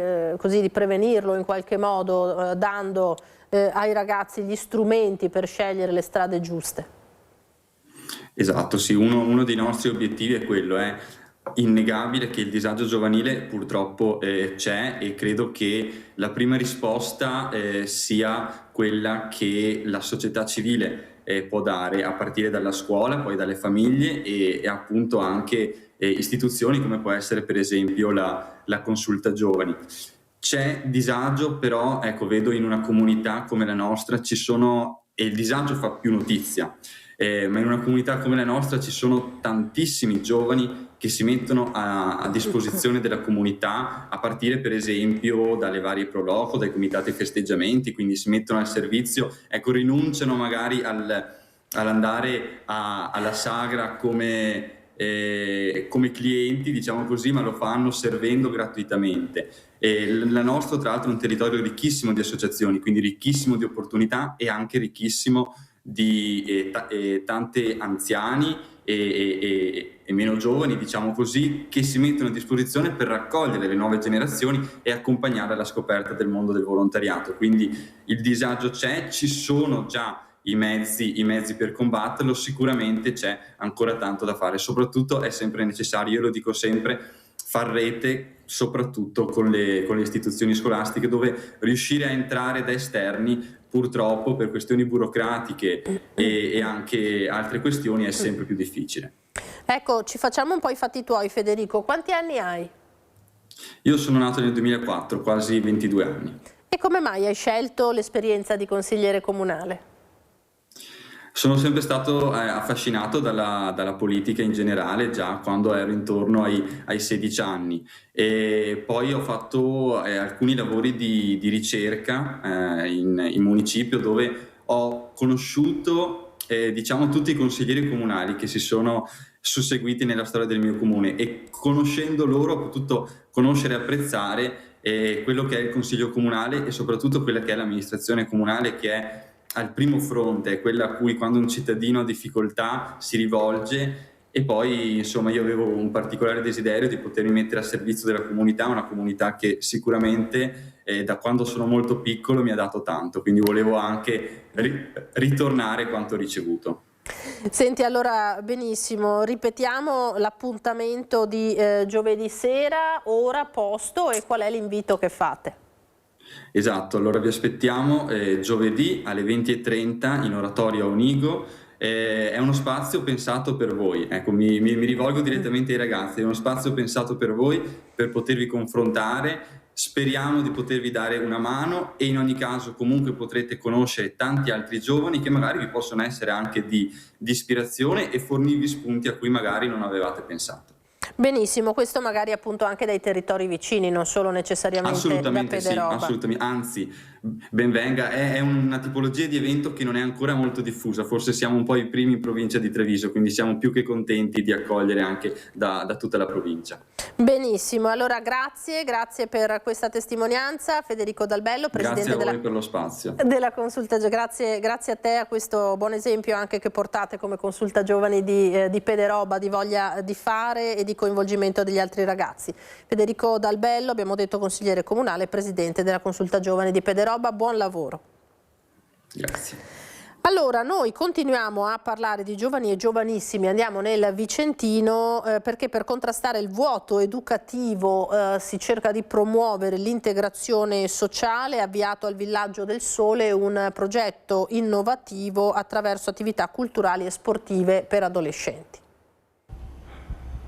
prevenirlo in qualche modo, dando ai ragazzi gli strumenti per scegliere le strade giuste. Esatto, sì, uno dei nostri obiettivi è quello, è innegabile che il disagio giovanile purtroppo c'è e credo che la prima risposta sia quella che la società civile può dare a partire dalla scuola, poi dalle famiglie e appunto anche istituzioni come può essere per esempio la Consulta Giovani. C'è disagio, però ecco, vedo in una comunità come la nostra e il disagio fa più notizia, ma in una comunità come la nostra ci sono tantissimi giovani che si mettono a disposizione della comunità, a partire per esempio dalle varie proloco, dai comitati festeggiamenti, quindi si mettono al servizio, ecco, rinunciano magari all'andare alla sagra come clienti, diciamo così, ma lo fanno servendo gratuitamente. La nostra tra l'altro è un territorio ricchissimo di associazioni, quindi ricchissimo di opportunità e anche ricchissimo di tanti anziani e meno giovani, diciamo così, che si mettono a disposizione per raccogliere le nuove generazioni e accompagnare alla scoperta del mondo del volontariato. Quindi il disagio c'è, ci sono già i mezzi per combatterlo, sicuramente c'è ancora tanto da fare, soprattutto è sempre necessario, io lo dico sempre, far rete soprattutto con le istituzioni scolastiche, dove riuscire a entrare da esterni purtroppo per questioni burocratiche e anche altre questioni è sempre più difficile. Ecco, ci facciamo un po' i fatti tuoi, Federico. Quanti anni hai? Io sono nato nel 2004, quasi 22 anni. E come mai hai scelto l'esperienza di consigliere comunale? Sono sempre stato affascinato dalla politica in generale, già quando ero intorno ai 16 anni, e poi ho fatto alcuni lavori di ricerca in municipio, dove ho conosciuto diciamo tutti i consiglieri comunali che si sono susseguiti nella storia del mio comune, e conoscendo loro ho potuto conoscere e apprezzare quello che è il consiglio comunale e soprattutto quella che è l'amministrazione comunale, che è al primo fronte, è quella a cui quando un cittadino ha difficoltà si rivolge. E poi insomma io avevo un particolare desiderio di potermi mettere a servizio della comunità, una comunità che sicuramente da quando sono molto piccolo mi ha dato tanto, quindi volevo anche ritornare quanto ricevuto. Senti, allora benissimo, ripetiamo l'appuntamento di giovedì sera, ora, posto e qual è l'invito che fate? Esatto, allora vi aspettiamo giovedì alle 20:30 in oratorio a Onigo. È uno spazio pensato per voi, ecco, mi rivolgo direttamente ai ragazzi, è uno spazio pensato per voi, per potervi confrontare. Speriamo di potervi dare una mano, e in ogni caso comunque potrete conoscere tanti altri giovani che magari vi possono essere anche di ispirazione e fornirvi spunti a cui magari non avevate pensato. Benissimo, questo magari appunto anche dai territori vicini, non solo necessariamente da Pederoba. Sì, assolutamente, anzi ben venga, è una tipologia di evento che non è ancora molto diffusa, forse siamo un po' i primi in provincia di Treviso, quindi siamo più che contenti di accogliere anche da tutta la provincia. Benissimo, allora grazie per questa testimonianza, Federico Dal Bello, Presidente grazie a voi per lo spazio. Della Consulta, grazie a te, a questo buon esempio anche che portate come Consulta Giovani di Pederoba, di voglia di fare e di coinvolgimento degli altri ragazzi. Federico Dal Bello, abbiamo detto consigliere comunale, Presidente della Consulta Giovani di Pederoba, buon lavoro. Grazie. Allora, noi continuiamo a parlare di giovani e giovanissimi, andiamo nel Vicentino perché per contrastare il vuoto educativo si cerca di promuovere l'integrazione sociale. Avviato al Villaggio del Sole un progetto innovativo attraverso attività culturali e sportive per adolescenti.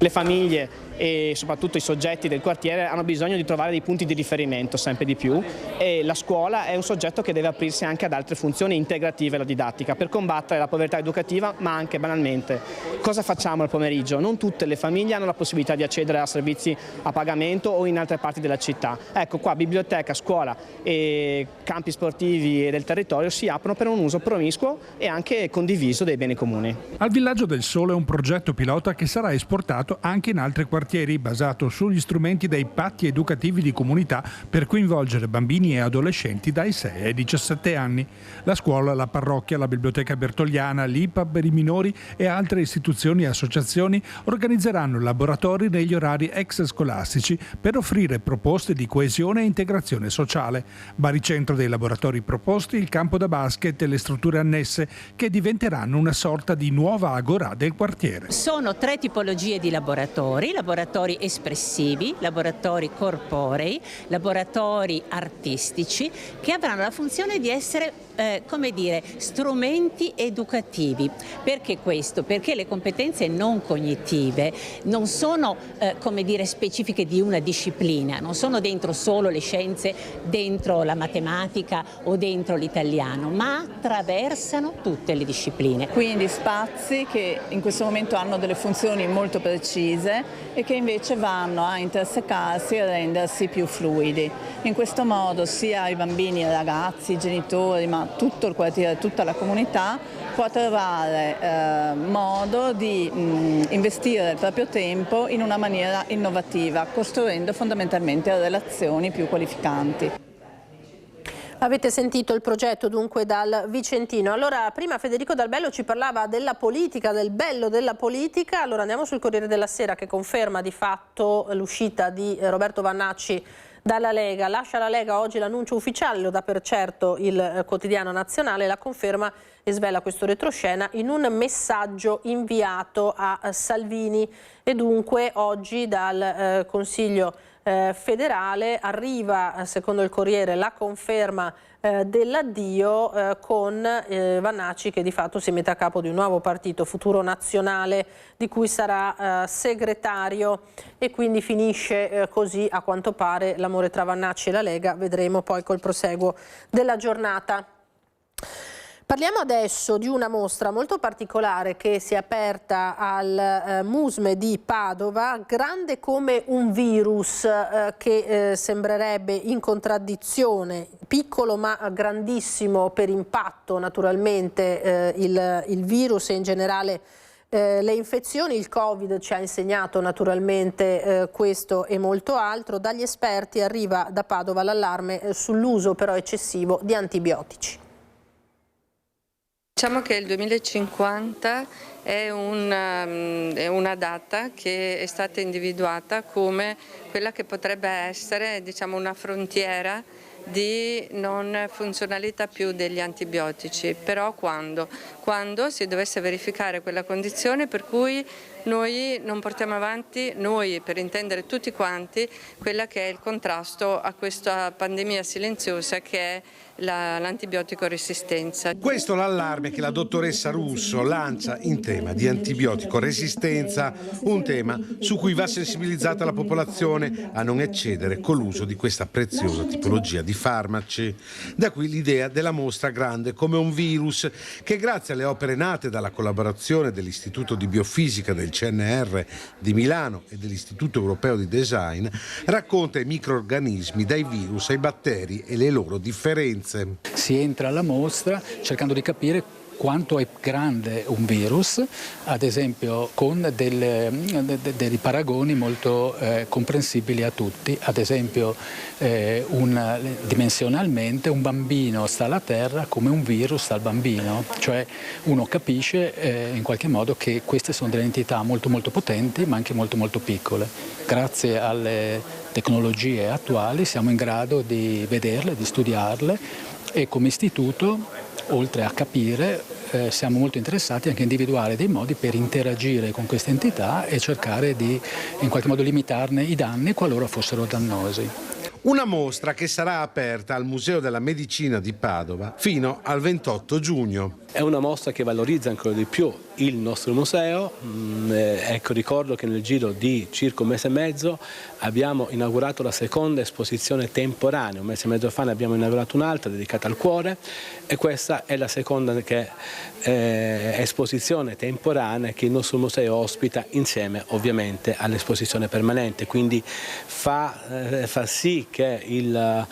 Le famiglie e soprattutto i soggetti del quartiere hanno bisogno di trovare dei punti di riferimento sempre di più, e la scuola è un soggetto che deve aprirsi anche ad altre funzioni integrative alla didattica per combattere la povertà educativa, ma anche banalmente. Cosa facciamo al pomeriggio? Non tutte le famiglie hanno la possibilità di accedere a servizi a pagamento o in altre parti della città. Ecco, qua biblioteca, scuola e campi sportivi e del territorio si aprono per un uso promiscuo e anche condiviso dei beni comuni. Al Villaggio del Sole è un progetto pilota che sarà esportato anche in altri quartieri, basato sugli strumenti dei patti educativi di comunità per coinvolgere bambini e adolescenti dai 6 ai 17 anni. La scuola, la parrocchia, la biblioteca bertogliana, l'IPAB per i minori e altre istituzioni e associazioni organizzeranno laboratori negli orari extrascolastici per offrire proposte di coesione e integrazione sociale. Baricentro dei laboratori proposti, il campo da basket e le strutture annesse che diventeranno una sorta di nuova agorà del quartiere. Sono 3 tipologie di laboratori espressivi, laboratori corporei, laboratori artistici, che avranno la funzione di essere come dire, strumenti educativi. Perché questo? Perché le competenze non cognitive non sono come dire, specifiche di una disciplina, non sono dentro solo le scienze, dentro la matematica o dentro l'italiano, ma attraversano tutte le discipline. Quindi spazi che in questo momento hanno delle funzioni molto precise e che invece vanno a intersecarsi e a rendersi più fluidi. In questo modo sia i bambini, i ragazzi, i genitori, ma tutto il quartiere, tutta la comunità può trovare modo di investire il proprio tempo in una maniera innovativa, costruendo fondamentalmente relazioni più qualificanti. Avete sentito il progetto dunque dal Vicentino. Allora, prima Federico Dal Bello ci parlava della politica, del bello della politica. Allora andiamo sul Corriere della Sera, che conferma di fatto l'uscita di Roberto Vannacci dalla Lega. Lascia la Lega oggi l'annuncio ufficiale, lo dà per certo il quotidiano nazionale, la conferma e svela questo retroscena in un messaggio inviato a Salvini, e dunque oggi dal Consiglio federale arriva, secondo il Corriere, la conferma dell'addio con Vannacci che di fatto si mette a capo di un nuovo partito, Futuro Nazionale, di cui sarà segretario, e quindi finisce così a quanto pare l'amore tra Vannacci e la Lega. Vedremo poi col proseguo della giornata. Parliamo adesso di una mostra molto particolare che si è aperta al Musme di Padova, grande come un virus, che sembrerebbe in contraddizione, piccolo ma grandissimo per impatto naturalmente, il virus e in generale le infezioni. Il Covid ci ha insegnato naturalmente questo e molto altro. Dagli esperti arriva da Padova l'allarme sull'uso però eccessivo di antibiotici. Diciamo che il 2050 è una data che è stata individuata come quella che potrebbe essere, diciamo, una frontiera di non funzionalità più degli antibiotici, però quando si dovesse verificare quella condizione per cui noi non portiamo avanti, noi per intendere tutti quanti, quella che è il contrasto a questa pandemia silenziosa che è l'antibiotico resistenza. Questo è l'allarme che la dottoressa Russo lancia in tema di antibiotico resistenza, un tema su cui va sensibilizzata la popolazione a non eccedere con l'uso di questa preziosa tipologia di farmaci. Da qui l'idea della mostra grande come un virus, che grazie alle opere nate dalla collaborazione dell'Istituto di Biofisica del CNR di Milano e dell'Istituto Europeo di Design racconta i microrganismi dai virus ai batteri e le loro differenze. Si entra alla mostra cercando di capire quanto è grande un virus, ad esempio con dei paragoni molto comprensibili a tutti. Ad esempio dimensionalmente un bambino sta alla Terra come un virus sta al bambino, cioè uno capisce in qualche modo che queste sono delle entità molto molto potenti ma anche molto molto piccole. Grazie alle tecnologie attuali siamo in grado di vederle, di studiarle, e come istituto, oltre a capire, siamo molto interessati anche a individuare dei modi per interagire con queste entità e cercare di in qualche modo limitarne i danni qualora fossero dannosi. Una mostra che sarà aperta al Museo della Medicina di Padova fino al 28 giugno. È una mostra che valorizza ancora di più il nostro museo. Ecco, ricordo che nel giro di circa un mese e mezzo abbiamo inaugurato la seconda esposizione temporanea. Un mese e mezzo fa ne abbiamo inaugurato un'altra dedicata al cuore, e questa è la seconda esposizione temporanea che il nostro museo ospita insieme ovviamente all'esposizione permanente, quindi fa sì che il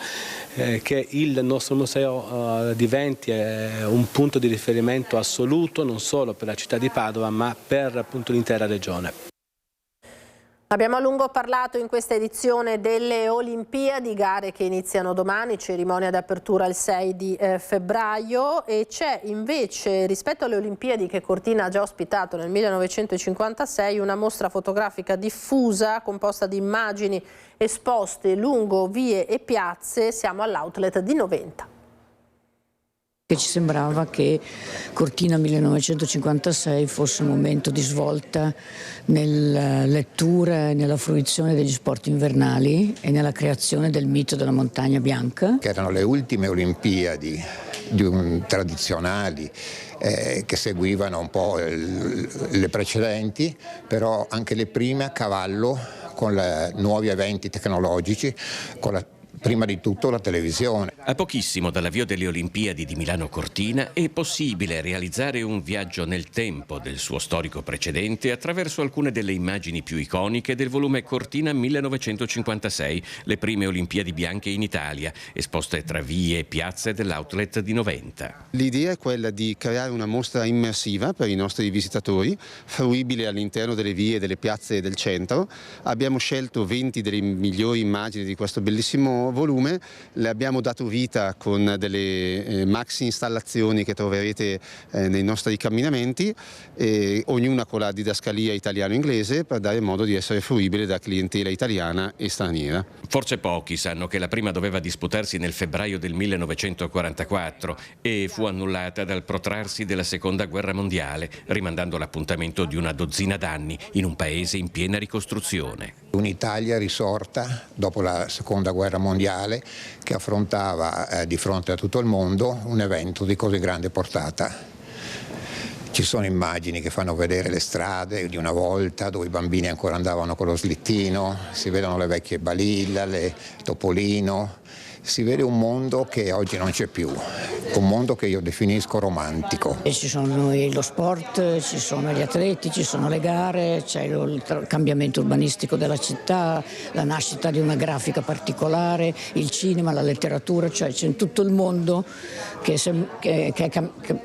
nostro museo diventi un punto di riferimento assoluto non solo per la città di Padova ma per appunto l'intera regione. Abbiamo a lungo parlato in questa edizione delle Olimpiadi, gare che iniziano domani, cerimonia d'apertura il 6 di febbraio, e c'è invece rispetto alle Olimpiadi che Cortina ha già ospitato nel 1956 una mostra fotografica diffusa composta di immagini esposte lungo vie e piazze. Siamo all'outlet di Noventa. Ci sembrava che Cortina 1956 fosse un momento di svolta nella lettura e nella fruizione degli sport invernali e nella creazione del mito della montagna bianca. Che erano le ultime Olimpiadi tradizionali che seguivano un po' le precedenti, però anche le prime a cavallo con nuovi eventi tecnologici, con prima di tutto la televisione. A pochissimo dall'avvio delle Olimpiadi di Milano Cortina è possibile realizzare un viaggio nel tempo del suo storico precedente attraverso alcune delle immagini più iconiche del volume Cortina 1956, le prime Olimpiadi bianche in Italia, esposte tra vie e piazze dell'outlet di Noventa. L'idea è quella di creare una mostra immersiva per i nostri visitatori, fruibile all'interno delle vie e delle piazze del centro. Abbiamo scelto 20 delle migliori immagini di questo bellissimo nuovo volume, le abbiamo dato vita con delle maxi installazioni che troverete nei nostri camminamenti, ognuna con la didascalia italiano-inglese per dare modo di essere fruibile da clientela italiana e straniera. Forse pochi sanno che la prima doveva disputarsi nel febbraio del 1944 e fu annullata dal protrarsi della Seconda Guerra Mondiale, rimandando l'appuntamento di una dozzina d'anni in un paese in piena ricostruzione. Un'Italia risorta dopo la Seconda Guerra Mondiale che affrontava di fronte a tutto il mondo un evento di così grande portata. Ci sono immagini che fanno vedere le strade di una volta dove i bambini ancora andavano con lo slittino, si vedono le vecchie Balilla, le Topolino, si vede un mondo che oggi non c'è più, un mondo che io definisco romantico. E ci sono lo sport, ci sono gli atleti, ci sono le gare, c'è il cambiamento urbanistico della città, la nascita di una grafica particolare, il cinema, la letteratura, cioè c'è tutto il mondo che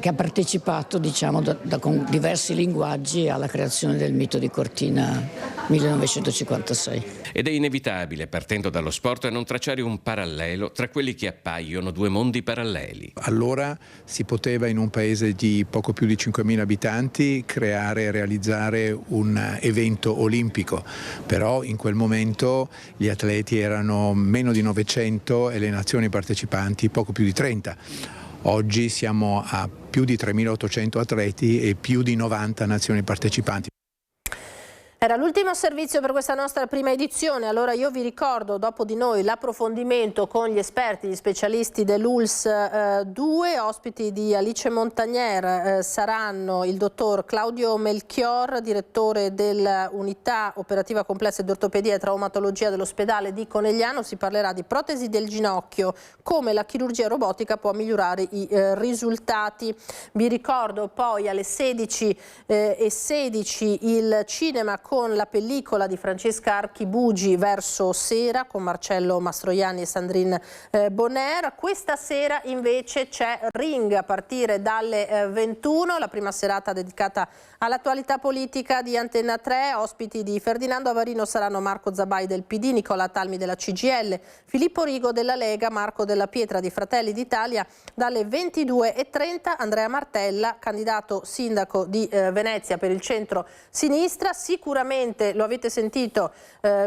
ha partecipato, diciamo, con diversi linguaggi alla creazione del mito di Cortina 1956. Ed è inevitabile, partendo dallo sport, non tracciare un parallelo tra quelli che appaiono due mondi paralleli. Allora si poteva in un paese di poco più di 5.000 abitanti creare e realizzare un evento olimpico, però in quel momento gli atleti erano meno di 900 e le nazioni partecipanti poco più di 30. Oggi siamo a più di 3.800 atleti e più di 90 nazioni partecipanti. Era l'ultimo servizio per questa nostra prima edizione, allora io vi ricordo dopo di noi l'approfondimento con gli esperti, gli specialisti dell'ULSS 2, ospiti di Alice Montagnier saranno il dottor Claudio Melchior, direttore dell'unità operativa complessa di ortopedia e traumatologia dell'ospedale di Conegliano. Si parlerà di protesi del ginocchio, come la chirurgia robotica può migliorare i risultati. Vi ricordo poi alle 16:16 il cinema con la pellicola di Francesca Archibugi Verso sera con Marcello Mastroianni e Sandrine Bonner. Questa sera invece c'è Ring a partire dalle 21, la prima serata dedicata all'attualità politica di Antenna 3. Ospiti di Ferdinando Avarino saranno Marco Zabai del PD, Nicola Talmi della CGIL, Filippo Rigo della Lega, Marco Della Pietra di Fratelli d'Italia. Dalle 22:30 Andrea Martella, candidato sindaco di Venezia per il centro-sinistra. Sicuramente, lo avete sentito,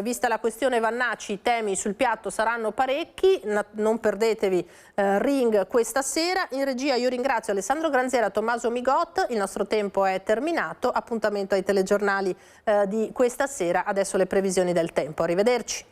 vista la questione Vannacci, i temi sul piatto saranno parecchi, non perdetevi Ring questa sera. In regia io ringrazio Alessandro Granziera, Tommaso Migot, il nostro tempo è terminato, appuntamento ai telegiornali di questa sera, adesso le previsioni del tempo, arrivederci.